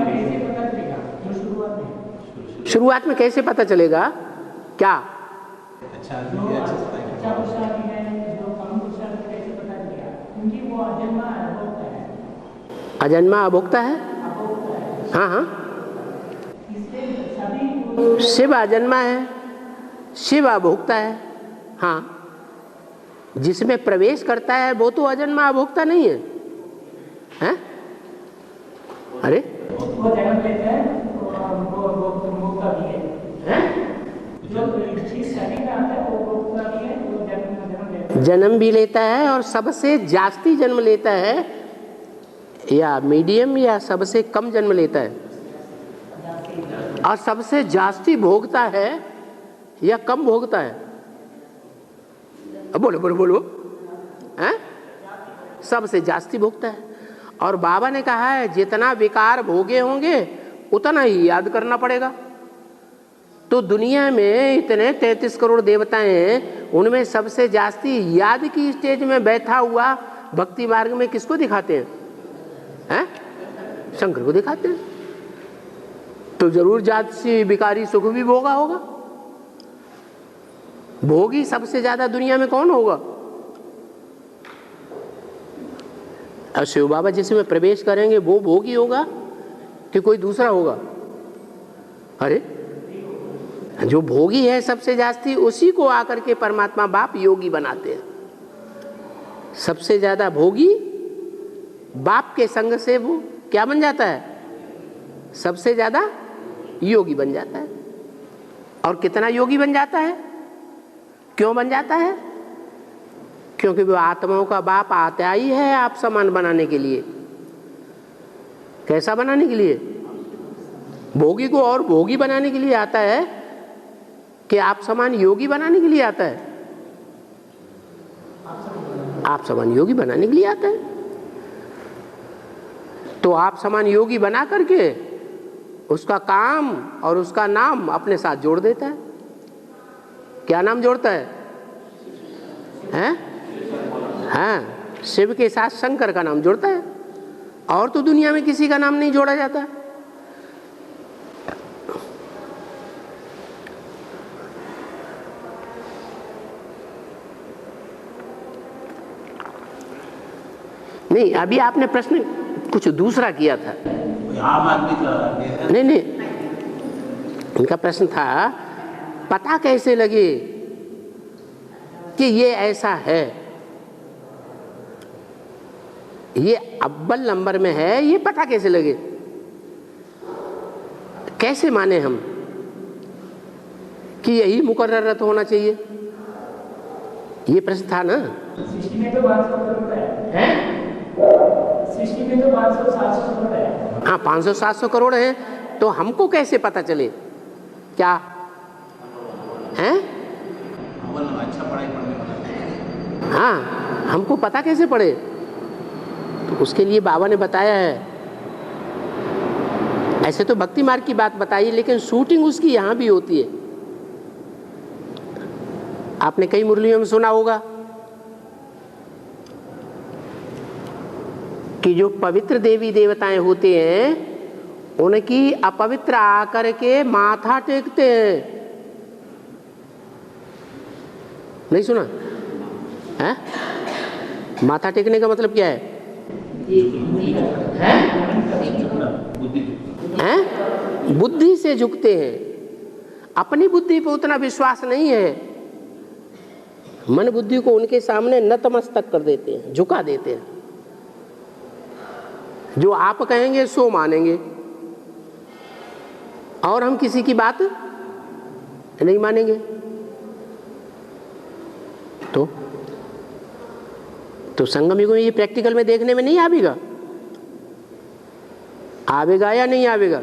कैसे पता चलेगा? जो शुरुआत में कैसे पता चलेगा? क्या? अच्छा पुरुषार्थी है, जो कम पुरुषार्थी कैसे पता चलेगा? क्योंकि वो अजन्मा अभोक्ता है। अजन्मा अभोक्ता है? हाँ हाँ, शिव अजन्मा है, शिव अभोक्ता है। हाँ, जिसमें प्रवेश करता है वो तो अजन्मा अभोक्ता नहीं है, हैं? अरे वो जन्म लेता है, वो भोक्ता भी है। जो जिस शरीर में आता है वो भोक्ता भी है, वो जन्म लेता है। जन्म भी लेता है और सबसे जास्ती जन्म लेता है, या मीडियम या सबसे कम जन्म लेता है, और सबसे जास्ती भोगता है या कम भोगता है? बोलो बोलो बोलो, हैं? सबसे जास्ती भोगता है। और बाबा ने कहा है जितना विकार भोगे होंगे उतना ही याद करना पड़ेगा। तो दुनिया में इतने 33 करोड़ देवताएं हैं, उनमें सबसे जास्ती याद की स्टेज में बैठा हुआ भक्ति मार्ग में किसको दिखाते हैं? हैं? शंकर को दिखाते हैं। तो जरूर जाति विकारी सुख भी भोगा होगा। भोगी सबसे ज्यादा दुनिया में कौन होगा? और शिव बाबा जिसमें प्रवेश करेंगे वो भोगी होगा कि कोई दूसरा होगा? अरे जो भोगी है सबसे जास्ती, उसी को आकर के परमात्मा बाप योगी बनाते हैं। सबसे ज्यादा भोगी बाप के संग से वो क्या बन जाता है? सबसे ज्यादा योगी बन जाता है। और कितना योगी बन जाता है? क्यों बन जाता है? क्योंकि वो आत्माओं का बाप आता ही है आप समान बनाने के लिए। कैसा बनाने के लिए? भोगी को और भोगी बनाने के लिए आता है कि आप समान योगी बनाने के लिए आता है? आप समान योगी बनाने के लिए आता है। तो आप समान योगी बना करके उसका काम और उसका नाम अपने साथ जोड़ देता है। क्या नाम जोड़ता है? हैं? हाँ, शिव के साथ शंकर का नाम जोड़ता है। और तो दुनिया में किसी का नाम नहीं जोड़ा जाता। नहीं, अभी आपने प्रश्न कुछ दूसरा किया था। आम आदमी का नहीं, इनका प्रश्न था पता कैसे लगे कि ये ऐसा है, ये अव्वल नंबर में है, ये पता कैसे लगे? कैसे माने हम कि यही मुकर्रर होना चाहिए? ये प्रश्न था ना। सृष्टि में तो 500 करोड़ है, सृष्टि में तो 500-700 करोड़ है। हाँ, 500-700 करोड़ है, तो हमको कैसे पता चले? क्या हैं? अच्छा पढ़ाई पढ़ने वाला। हाँ, हमको पता कैसे पड़े? तो उसके लिए बाबा ने बताया है। ऐसे तो भक्ति मार्ग की बात बताई, लेकिन शूटिंग उसकी यहाँ भी होती है। आपने कई मुरलियों में सुना होगा कि जो पवित्र देवी देवताएं होते हैं उनकी अपवित्र आकर के माथा टेकते हैं। नहीं सुना है? माथा टेकने का मतलब क्या है? हैं? बुद्धि से झुकते हैं। अपनी बुद्धि पे उतना विश्वास नहीं है, मन बुद्धि को उनके सामने नतमस्तक कर देते हैं, झुका देते हैं। जो आप कहेंगे सो मानेंगे, और हम किसी की बात नहीं मानेंगे। तो संगम युग में ये प्रैक्टिकल में देखने में नहीं आवेगा, आवेगा या नहीं आवेगा?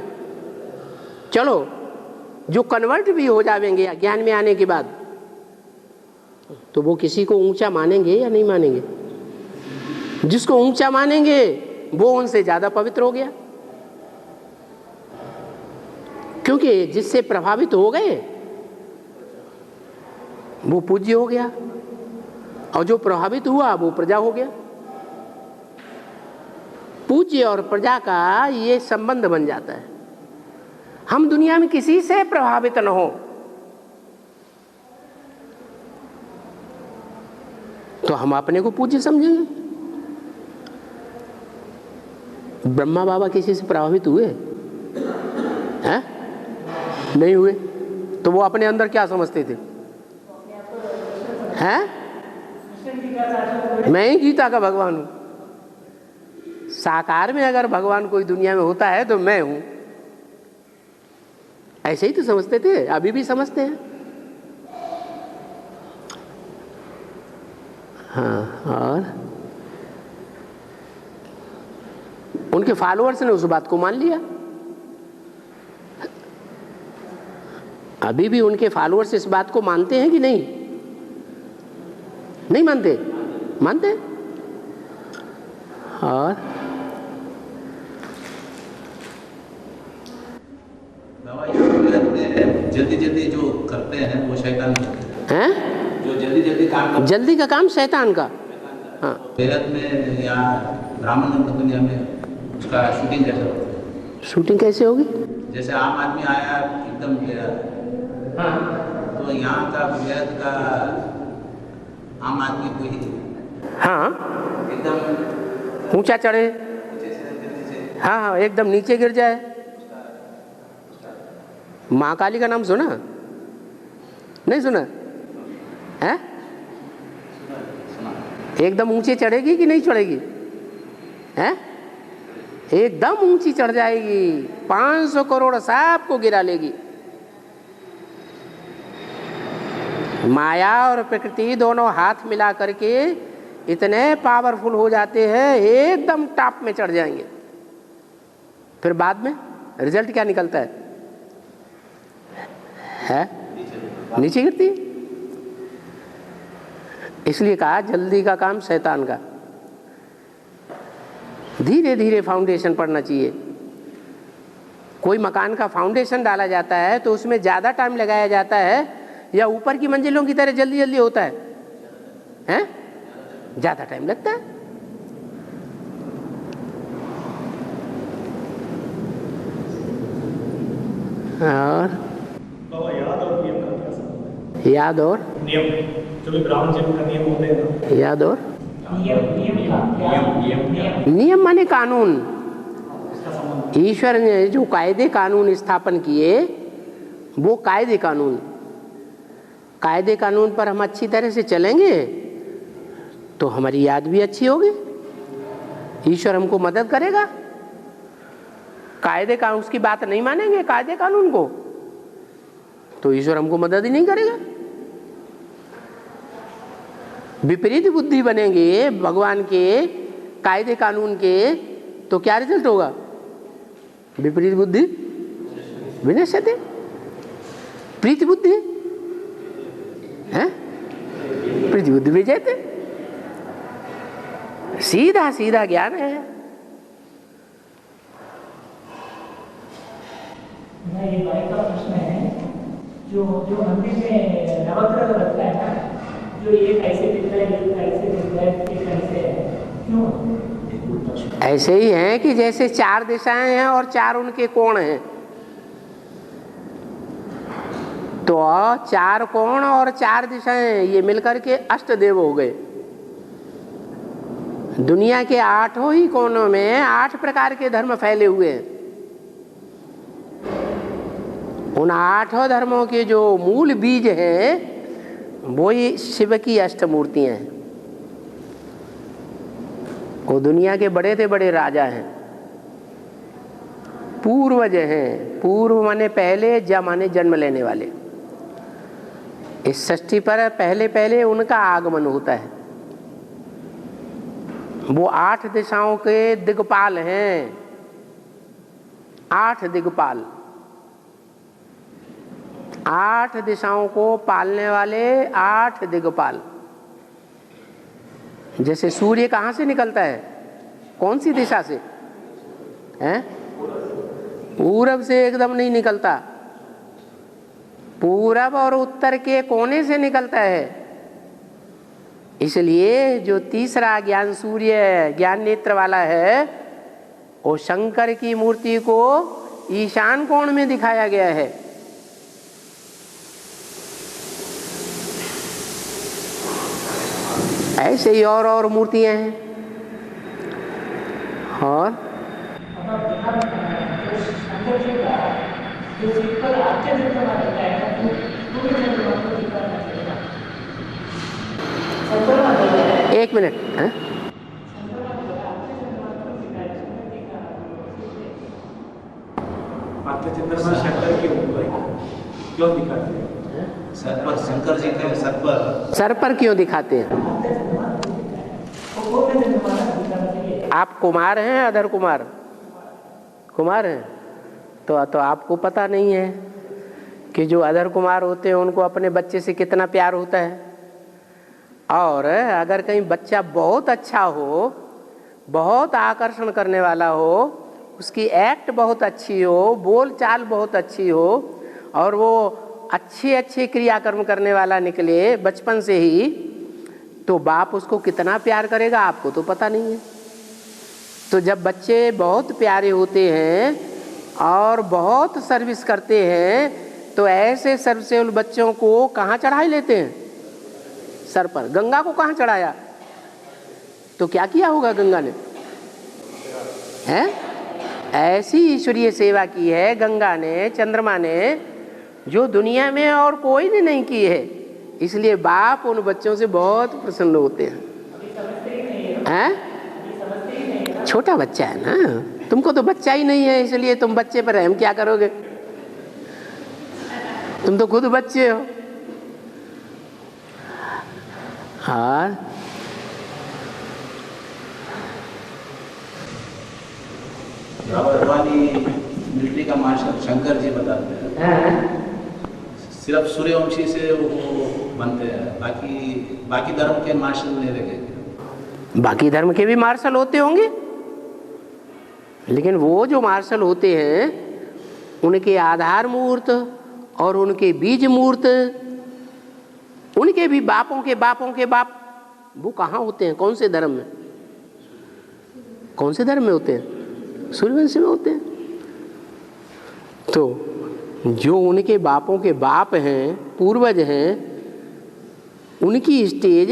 चलो, जो कन्वर्ट भी हो जाएंगे ज्ञान में आने के बाद, तो वो किसी को ऊंचा मानेंगे या नहीं मानेंगे? जिसको ऊंचा मानेंगे वो उनसे ज्यादा पवित्र हो गया, क्योंकि जिससे प्रभावित हो गए वो पूज्य हो गया, और जो प्रभावित हुआ वो प्रजा हो गया। पूज्य और प्रजा का ये संबंध बन जाता है। हम दुनिया में किसी से प्रभावित न हो, तो हम अपने को पूज्य समझेंगे। ब्रह्मा बाबा किसी से प्रभावित हुए हैं? नहीं हुए, तो वो अपने अंदर क्या समझते थे? हैं? मैं ही गीता का भगवान हूं। साकार में अगर भगवान कोई दुनिया में होता है तो मैं हूं, ऐसे ही तो समझते थे, अभी भी समझते हैं। हाँ, और उनके फॉलोअर्स ने उस बात को मान लिया। अभी भी उनके फॉलोअर्स इस बात को मानते हैं कि नहीं? नहीं मानते? मानते। और जल्दी जल्दी जो करते हैं वो शैतान हैं? जो जल्दी जल्दी काम जल्दी का काम शैतान का। हाँ, बेहद में या ब्राह्मण दुनिया में उसका शूटिंग कैसे होता है? शूटिंग कैसे होगी? जैसे आम आदमी आया एकदम बेहद, तो यहाँ का बेहद का आम आदमी को ही हाँ, एकदम ऊंचा चढ़े, हाँ हाँ, एकदम नीचे गिर जाए। माँ काली का नाम सुना? नहीं सुना है? एकदम ऊंचे चढ़ेगी कि नहीं चढ़ेगी? है? एकदम ऊंची चढ़ जाएगी, 500 करोड़ सांप को गिरा लेगी। माया और प्रकृति दोनों हाथ मिला करके इतने पावरफुल हो जाते हैं, एकदम टॉप में चढ़ जाएंगे। फिर बाद में रिजल्ट क्या निकलता है? नीचे गिरती है। इसलिए कहा जल्दी का काम शैतान का। धीरे धीरे फाउंडेशन पड़ना चाहिए। कोई मकान का फाउंडेशन डाला जाता है तो उसमें ज़्यादा टाइम लगाया जाता है, या ऊपर की मंजिलों की तरह जल्दी जल्दी होता है? हैं? ज़्यादा टाइम लगता है। और याद और नियम का क्या संबंध है? याद और नियम, जो भी ब्राह्मण जन्म का नियम होते हैं ना, याद और नियम नियम माने कानून। ईश्वर ने जो कायदे कानून स्थापन किए वो कायदे कानून पर हम अच्छी तरह से चलेंगे तो हमारी याद भी अच्छी होगी, ईश्वर हमको मदद करेगा। कायदे कानून उसकी बात नहीं मानेंगे, कायदे कानून को, तो ईश्वर हमको मदद ही नहीं करेगा। विपरीत बुद्धि बनेंगे भगवान के कायदे कानून के, तो क्या रिजल्ट होगा? विपरीत बुद्धि विनश्यते, प्रीति बुद्धि है, प्रीति बुद्धि विजयते। सीधा सीधा ज्ञान है। ये भाई का प्रश्न है, जो मंदिर में नवग्रह रखता है ना, जो एक ऐसे दिख रहा है, एक ऐसे दिख रहा है, एक ऐसे है, क्यों? ऐसे ही है कि जैसे 4 दिशाएं हैं और 4 उनके कोण हैं, तो 4 कोण और 4 दिशाएं ये मिलकर के अष्टदेव हो गए। दुनिया के 8 ही कोनों में 8 प्रकार के धर्म फैले हुए हैं। उन 8 धर्मों के जो मूल बीज हैं वो ही शिव की अष्टमूर्तियां हैं। वो दुनिया के बड़े से बड़े राजा हैं, पूर्वज हैं। पूर्व माने पहले, ज माने जन्म लेने वाले। इस सृष्टि पर पहले पहले उनका आगमन होता है। वो 8 दिशाओं के दिक्पाल हैं। 8 दिक्पाल, 8 दिशाओं को पालने वाले 8 दिक्पाल। जैसे सूर्य कहाँ से निकलता है, कौन सी दिशा से हैं? पूरब से एकदम नहीं निकलता, पूरब और उत्तर के कोने से निकलता है। इसलिए जो तीसरा ज्ञान सूर्य ज्ञान नेत्र वाला है, वो शंकर की मूर्ति को ईशान कोण में दिखाया गया है। ऐसे ही और मूर्तियां हैं। और एक मिनट है? क्यों दिखाते हैं? सर पर शंकर जी के सर पर क्यों दिखाते हैं? आप कुमार हैं, अधर कुमार कुमार हैं, तो आपको पता नहीं है कि जो अधर कुमार होते हैं उनको अपने बच्चे से कितना प्यार होता है। और अगर कहीं बच्चा बहुत अच्छा हो, बहुत आकर्षण करने वाला हो, उसकी एक्ट बहुत अच्छी हो, बोल चाल बहुत अच्छी हो, और वो अच्छे क्रियाकर्म करने वाला निकले बचपन से ही, तो बाप उसको कितना प्यार करेगा आपको तो पता नहीं है। तो जब बच्चे बहुत प्यारे होते हैं और बहुत सर्विस करते हैं, तो ऐसे सर्विसेबल बच्चों को कहाँ चढ़ा लेते हैं? सर पर। गंगा को कहाँ चढ़ाया? तो क्या किया होगा गंगा ने? हैं? ऐसी ईश्वरीय सेवा की है गंगा ने, चंद्रमा ने, जो दुनिया में और कोई ने नहीं की है। इसलिए बाप उन बच्चों से बहुत प्रसन्न होते हैं। छोटा बच्चा है ना, तुमको तो बच्चा ही नहीं है, इसलिए तुम बच्चे पर रहम क्या करोगे? तुम तो खुद बच्चे हो। हाँ, मिलिट्री का मार्शल शंकर जी बताते हैं, सिर्फ सूर्यवंशी से वो बनते हैं, बाकी धर्म के मार्शल नहीं रहे। बाकी धर्म के भी मार्शल होते होंगे, लेकिन वो जो मार्शल होते हैं उनके आधार मूर्त और उनके बीज मूर्त, उनके भी बापों के बाप, वो कहाँ होते हैं? कौन से धर्म में? कौन से धर्म में होते हैं? सूर्यवंशी में होते हैं। तो जो उनके बापों के बाप हैं, पूर्वज हैं, उनकी स्टेज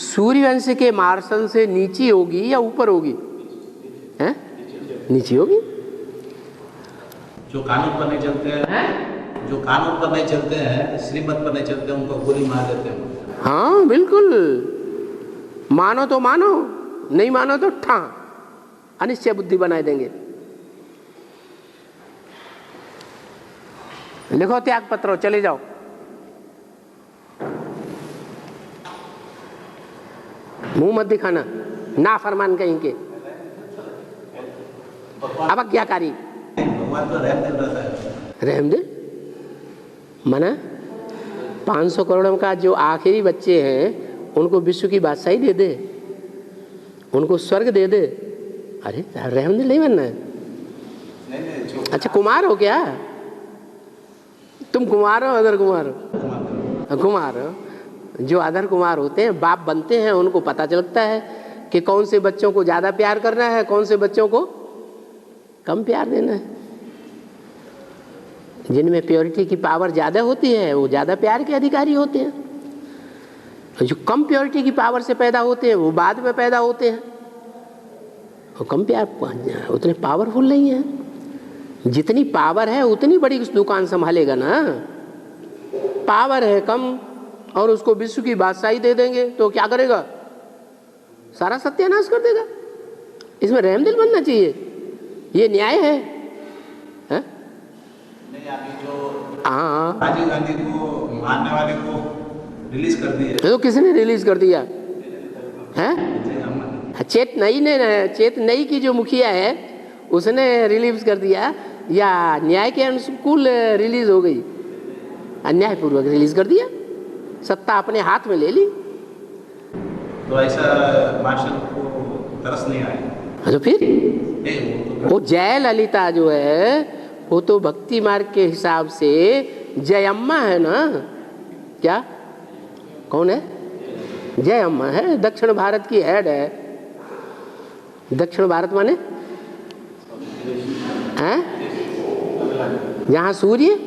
सूर्यवंश के मार्शल से नीचे होगी या ऊपर होगी? हैं? नीचे होगी। जो कानून पर नहीं चलते हैं, जो कानून पर नहीं चलते हैं, श्रीमत पर नहीं चलते, उनको गोली मार देते हैं। हाँ बिल्कुल, मानो तो मानो, नहीं मानो तो ठा अनिश्चय बुद्धि बनाए देंगे। लिखो त्याग पत्र, चले जाओ। मुंह मत दिखाना, ना फरमान कहीं के। अब आज्ञाकारी भगवान तो रहम रहता है। रहम दे मना 500 करोड़ का जो आखिरी बच्चे हैं उनको विश्व की बादशाही दे दे, उनको स्वर्ग दे दे। अरे रहम दे नहीं बनना है। अच्छा कुमार हो क्या तुम? कुमार हो, अदर कुमार हो? कुमार हो। जो अदर कुमार होते हैं, बाप बनते हैं, उनको पता चलता है कि कौन से बच्चों को ज़्यादा प्यार करना है, कौन से बच्चों को कम प्यार देना है। जिनमें प्योरिटी की पावर ज़्यादा होती है वो ज़्यादा प्यार के अधिकारी होते हैं। जो कम प्योरिटी की पावर से पैदा होते हैं वो बाद में पैदा होते हैं, वो कम प्यार, उतने पावरफुल नहीं है। जितनी पावर है उतनी बड़ी दुकान संभालेगा ना। पावर है कम और उसको विश्व की बादशाही दे देंगे तो क्या करेगा? सारा सत्यानाश कर देगा। इसमें रहमदिल बनना चाहिए, ये न्याय है? नहीं, अभी जो हाँ, राजीव गांधी को मारने वाले को रिलीज कर दिया। तो किसने रिलीज कर दिया है? चेतनई की जो मुखिया है उसने रिलीज कर दिया या न्याय के अनुकूल रिलीज हो गई? अन्यायपूर्वक रिलीज कर दिया, सत्ता अपने हाथ में ले ली। तो ऐसा मार्शल को तरस नहीं आया? तो फिर वो जयललिता जो है वो तो भक्ति मार्ग के हिसाब से जयम्मा है ना। क्या, कौन है? जयम्मा है, दक्षिण भारत की हेड है। दक्षिण भारत माने हैं जहाँ सूर्य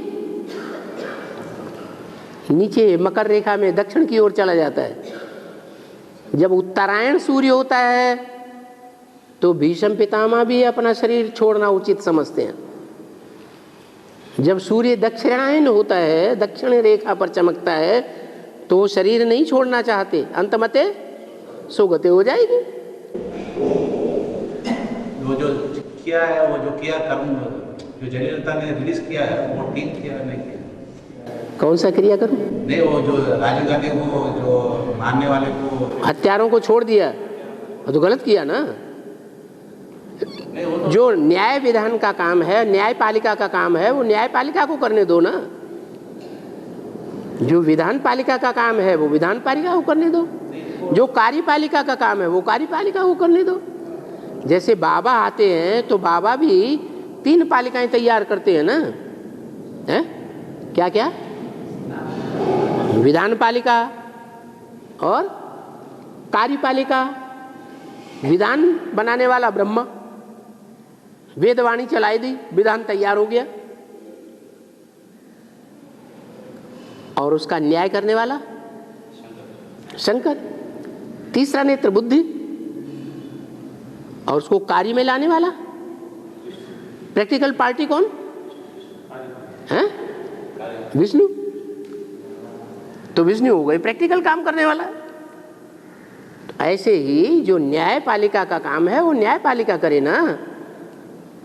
नीचे मकर रेखा में दक्षिण की ओर चला जाता है। जब उत्तरायण सूर्य होता है तो भीष्म पितामह भी अपना शरीर छोड़ना उचित समझते हैं। जब सूर्य दक्षिणायन होता है, दक्षिण रेखा पर चमकता है, तो शरीर नहीं छोड़ना चाहते, अंतमते सुगते हो जाएगी। वो जो किया है, वो जो किया कर्म जो जयललिता ने रिलीज किया है वो ठीक किया नहीं किया? कौन सा क्रिया करूं? नहीं, वो जो राजीव गांधी को जो मारने वाले को, हत्यारों को छोड़ दिया, वो तो गलत किया ना। तो जो न्याय विधान का काम है, न्यायपालिका का काम है, वो न्यायपालिका को करने दो ना। जो विधान पालिका का काम है वो विधान पालिका को करने दो, जो कार्यपालिका का काम है वो कार्यपालिका को करने दो। जैसे बाबा आते हैं तो बाबा भी 3 पालिकाएं तैयार करते हैं ना, है? क्या क्या? विधान पालिका और कार्यपालिका। विधान बनाने वाला ब्रह्मा, वेदवाणी चलाई दी, विधान तैयार हो गया, और उसका न्याय करने वाला शंकर। तीसरा नेत्र बुद्धि, और उसको कार्य में लाने वाला प्रैक्टिकल पार्टी कौन है? विष्णु। तो विष्णु हो गए प्रैक्टिकल काम करने वाला। तो ऐसे ही जो न्यायपालिका का काम है वो न्यायपालिका करे ना।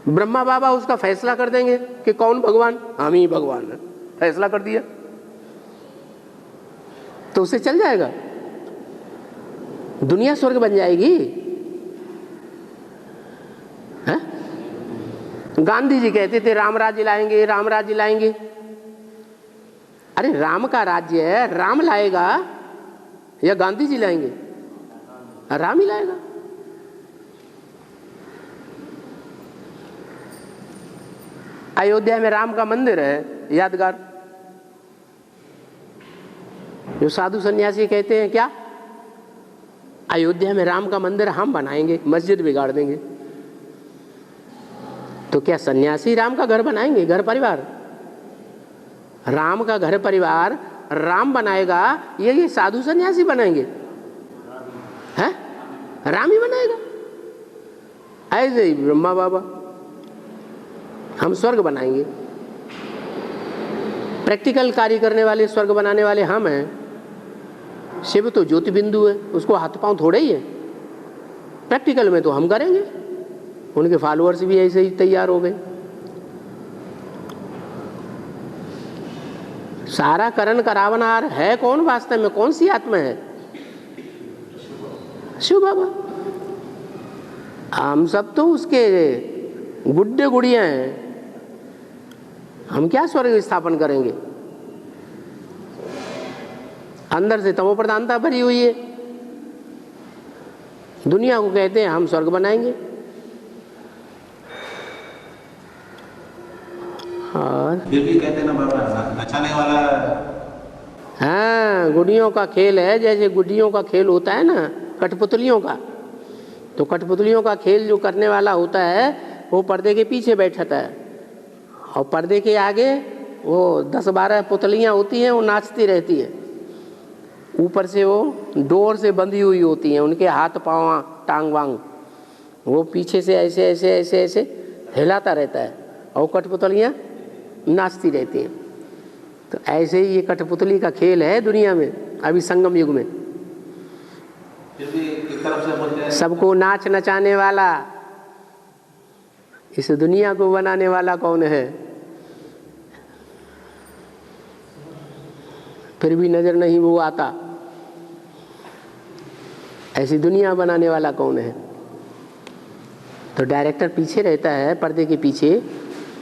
ब्रह्मा बाबा उसका फैसला कर देंगे कि कौन भगवान, हम ही भगवान है, फैसला कर दिया तो उसे चल जाएगा, दुनिया स्वर्ग बन जाएगी। है? गांधी जी कहते थे राम राज्य लाएंगे, राम राज्य लाएंगे। अरे राम का राज्य है, राम लाएगा या गांधी जी लाएंगे? राम ही लाएगा। अयोध्या में राम का मंदिर है यादगार। जो साधु सन्यासी कहते हैं क्या, अयोध्या में राम का मंदिर हम बनाएंगे, मस्जिद बिगाड़ देंगे। तो क्या सन्यासी राम का घर बनाएंगे? घर परिवार राम का घर परिवार राम बनाएगा, ये साधु सन्यासी बनाएंगे? हैं? राम ही बनाएगा। ऐसे ही ब्रह्मा बाबा, हम स्वर्ग बनाएंगे। प्रैक्टिकल कार्य करने वाले, स्वर्ग बनाने वाले हम हैं। शिव तो ज्योति बिंदु है, उसको हाथ पांव थोड़े ही है। प्रैक्टिकल में तो हम करेंगे। उनके फॉलोअर्स भी ऐसे ही तैयार हो गए। सारा करण करावनहार है कौन वास्तव में? कौन सी आत्मा है? शिव बाबा। हम सब तो उसके गुड्डे गुड़िया हैं। हम क्या स्वर्ग स्थापन करेंगे? अंदर से तमो प्रधानता भरी हुई है। दुनिया को कहते हैं हम स्वर्ग बनाएंगे, और फिर भी कहते ना बाबा नचाने वाला। हाँ, गुड़ियों का खेल है। जैसे गुड्डियों का खेल होता है ना, कठपुतलियों का, तो कठपुतलियों का खेल जो करने वाला होता है वो पर्दे के पीछे बैठता है, और पर्दे के आगे वो 10-12 पुतलियाँ होती हैं, वो नाचती रहती है। ऊपर से वो डोर से बंधी हुई होती हैं, उनके हाथ पाँव टांग वांग, वो पीछे से ऐसे ऐसे ऐसे ऐसे हिलाता रहता है। और कठपुतलियाँ नाचती रहती हैं। तो ऐसे ही ये कठपुतली का खेल है दुनिया में अभी संगम युग में। फिर भी एक तरफ से बोलते हैं सबको नाच नचाने वाला, इस दुनिया को बनाने वाला कौन है? फिर भी नजर नहीं वो आता, ऐसी दुनिया बनाने वाला कौन है? तो डायरेक्टर पीछे रहता है पर्दे के पीछे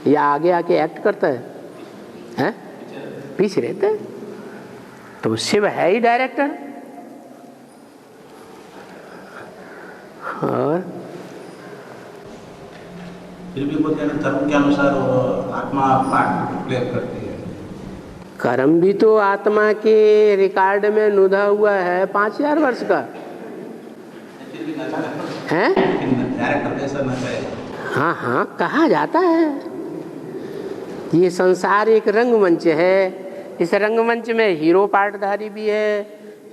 या आगे आके एक्ट करता है? हैं? पीछे रहता है। तो शिव है ही डायरेक्टर। और फिर भी बोलते हैं धर्म के अनुसार वो आत्मा पार्ट प्ले करती है। कर्म भी तो आत्मा के रिकॉर्ड में नुदा हुआ है 5000 वर्ष का फिर भी नचा है। डायरेक्टर जैसा नचाए। हाँ हाँ, कहा जाता है ये संसार एक रंगमंच है। इस रंगमंच में हीरो पार्टधारी भी है,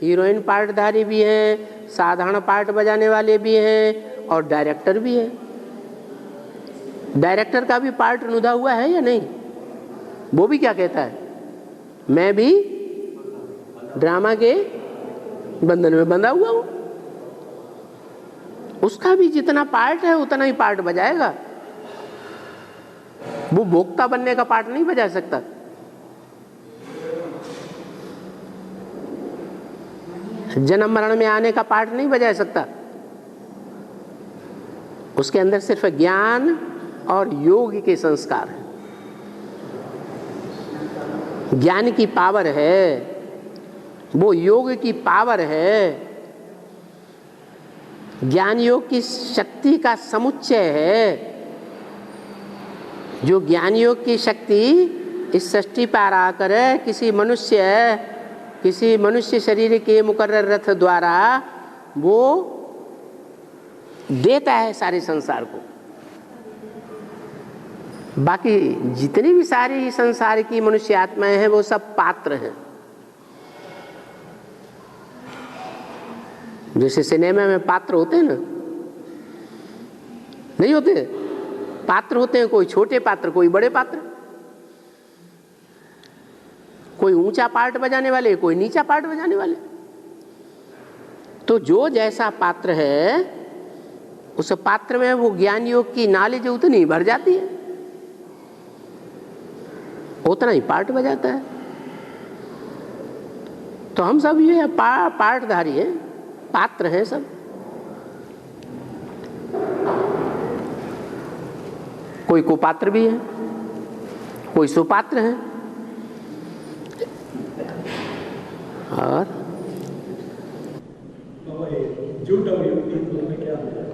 हीरोइन पार्टधारी भी है, साधारण पार्ट बजाने वाले भी हैं और डायरेक्टर भी है। डायरेक्टर का भी पार्ट नुदा हुआ है या नहीं? वो भी क्या कहता है, मैं भी ड्रामा के बंधन में बंधा हुआ हूं। उसका भी जितना पार्ट है उतना ही पार्ट बजाएगा। वो भोक्ता बनने का पार्ट नहीं बजा सकता। जन्म मरण में आने का पार्ट नहीं बजा सकता। उसके अंदर सिर्फ ज्ञान और योग के संस्कार हैं। ज्ञान की पावर है, वो योग की पावर है। ज्ञान योग की शक्ति का समुच्चय है। जो ज्ञान योग की शक्ति इस सृष्टि पर आकर किसी मनुष्य शरीर के मुकर्रर रथ द्वारा वो देता है सारे संसार को। बाकी जितनी भी सारी संसार की मनुष्य आत्माएं हैं वो सब पात्र हैं। जैसे सिनेमा में पात्र होते हैं ना, नहीं होते? पात्र होते हैं, कोई छोटे पात्र, कोई बड़े पात्र, कोई ऊंचा पार्ट बजाने वाले, कोई नीचा पार्ट बजाने वाले। तो जो जैसा पात्र है उस पात्र में वो ज्ञान योग की नॉलेज उतनी भर जाती है, उतना ही पार्ट बजाता है। तो हम सब ये पार्टधारी हैं, पात्र हैं सब। कोई कुपात्र भी है, कोई सुपात्र है। और झूठ और युक्ति दोनों क्या होता है?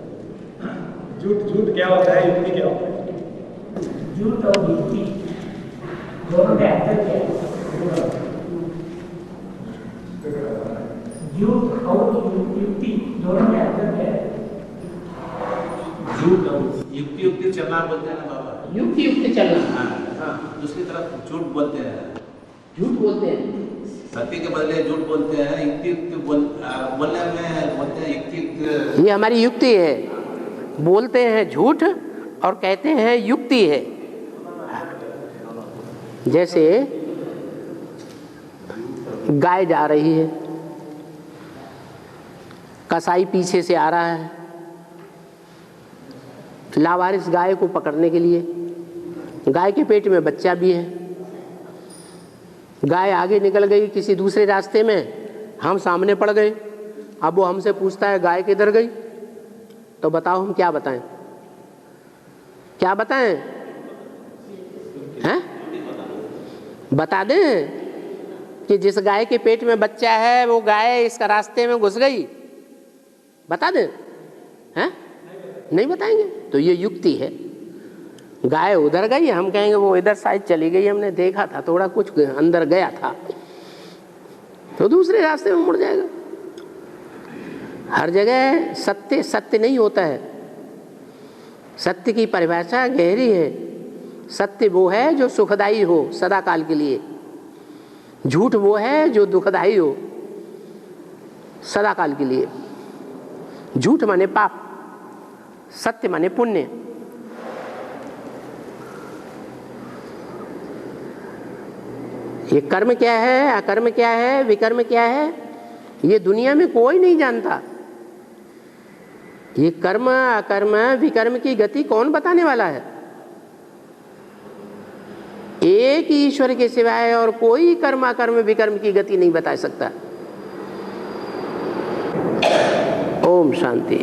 झूठ क्या होता है, युक्ति क्या होता है? झूठ और युक्ति दोनों का अंतर क्या है? झूठ और युक्ति दोनों का अंतर क्या है? झूठ और युक्ति चलना बोलते हैं ना बाबा। युक्ति चलना। हाँ, दूसरी तरफ झूठ बोलते हैं। झूठ बोलते हैं, सत्य के बदले झूठ बोलते हैं। युक्ति बोलने में बोलते हैं युक्ति। ये हमारी युक्ति है। बोलते हैं झूठ और कहते हैं युक्ति है। जैसे गाय जा रही है, कसाई पीछे से आ रहा है लावारिस गाय को पकड़ने के लिए। गाय के पेट में बच्चा भी है। गाय आगे निकल गई किसी दूसरे रास्ते में, हम सामने पड़ गए। अब वो हमसे पूछता है गाय किधर गई? तो बताओ हम क्या बताएं? क्या बताएं? हैं? बता दें कि जिस गाय के पेट में बच्चा है वो गाय इसका रास्ते में घुस गई? बता दें? हैं? नहीं बताएंगे। तो ये युक्ति है। गाय उधर गई, हम कहेंगे वो इधर साइड चली गई, हमने देखा था, थोड़ा कुछ अंदर गया था, तो दूसरे रास्ते में मुड़ जाएगा। हर जगह सत्य सत्य नहीं होता है। सत्य की परिभाषा गहरी है। सत्य वो है जो सुखदायी हो सदा काल के लिए। झूठ वो है जो दुखदायी हो सदा काल के लिए। झूठ माने पाप, सत्य माने पुण्य। ये कर्म क्या है, अकर्म क्या है, विकर्म क्या है, ये दुनिया में कोई नहीं जानता। ये कर्म अकर्म विकर्म की गति कौन बताने वाला है? एक ईश्वर के सिवाय और कोई कर्म अकर्म विकर्म की गति नहीं बता सकता। ओम शांति।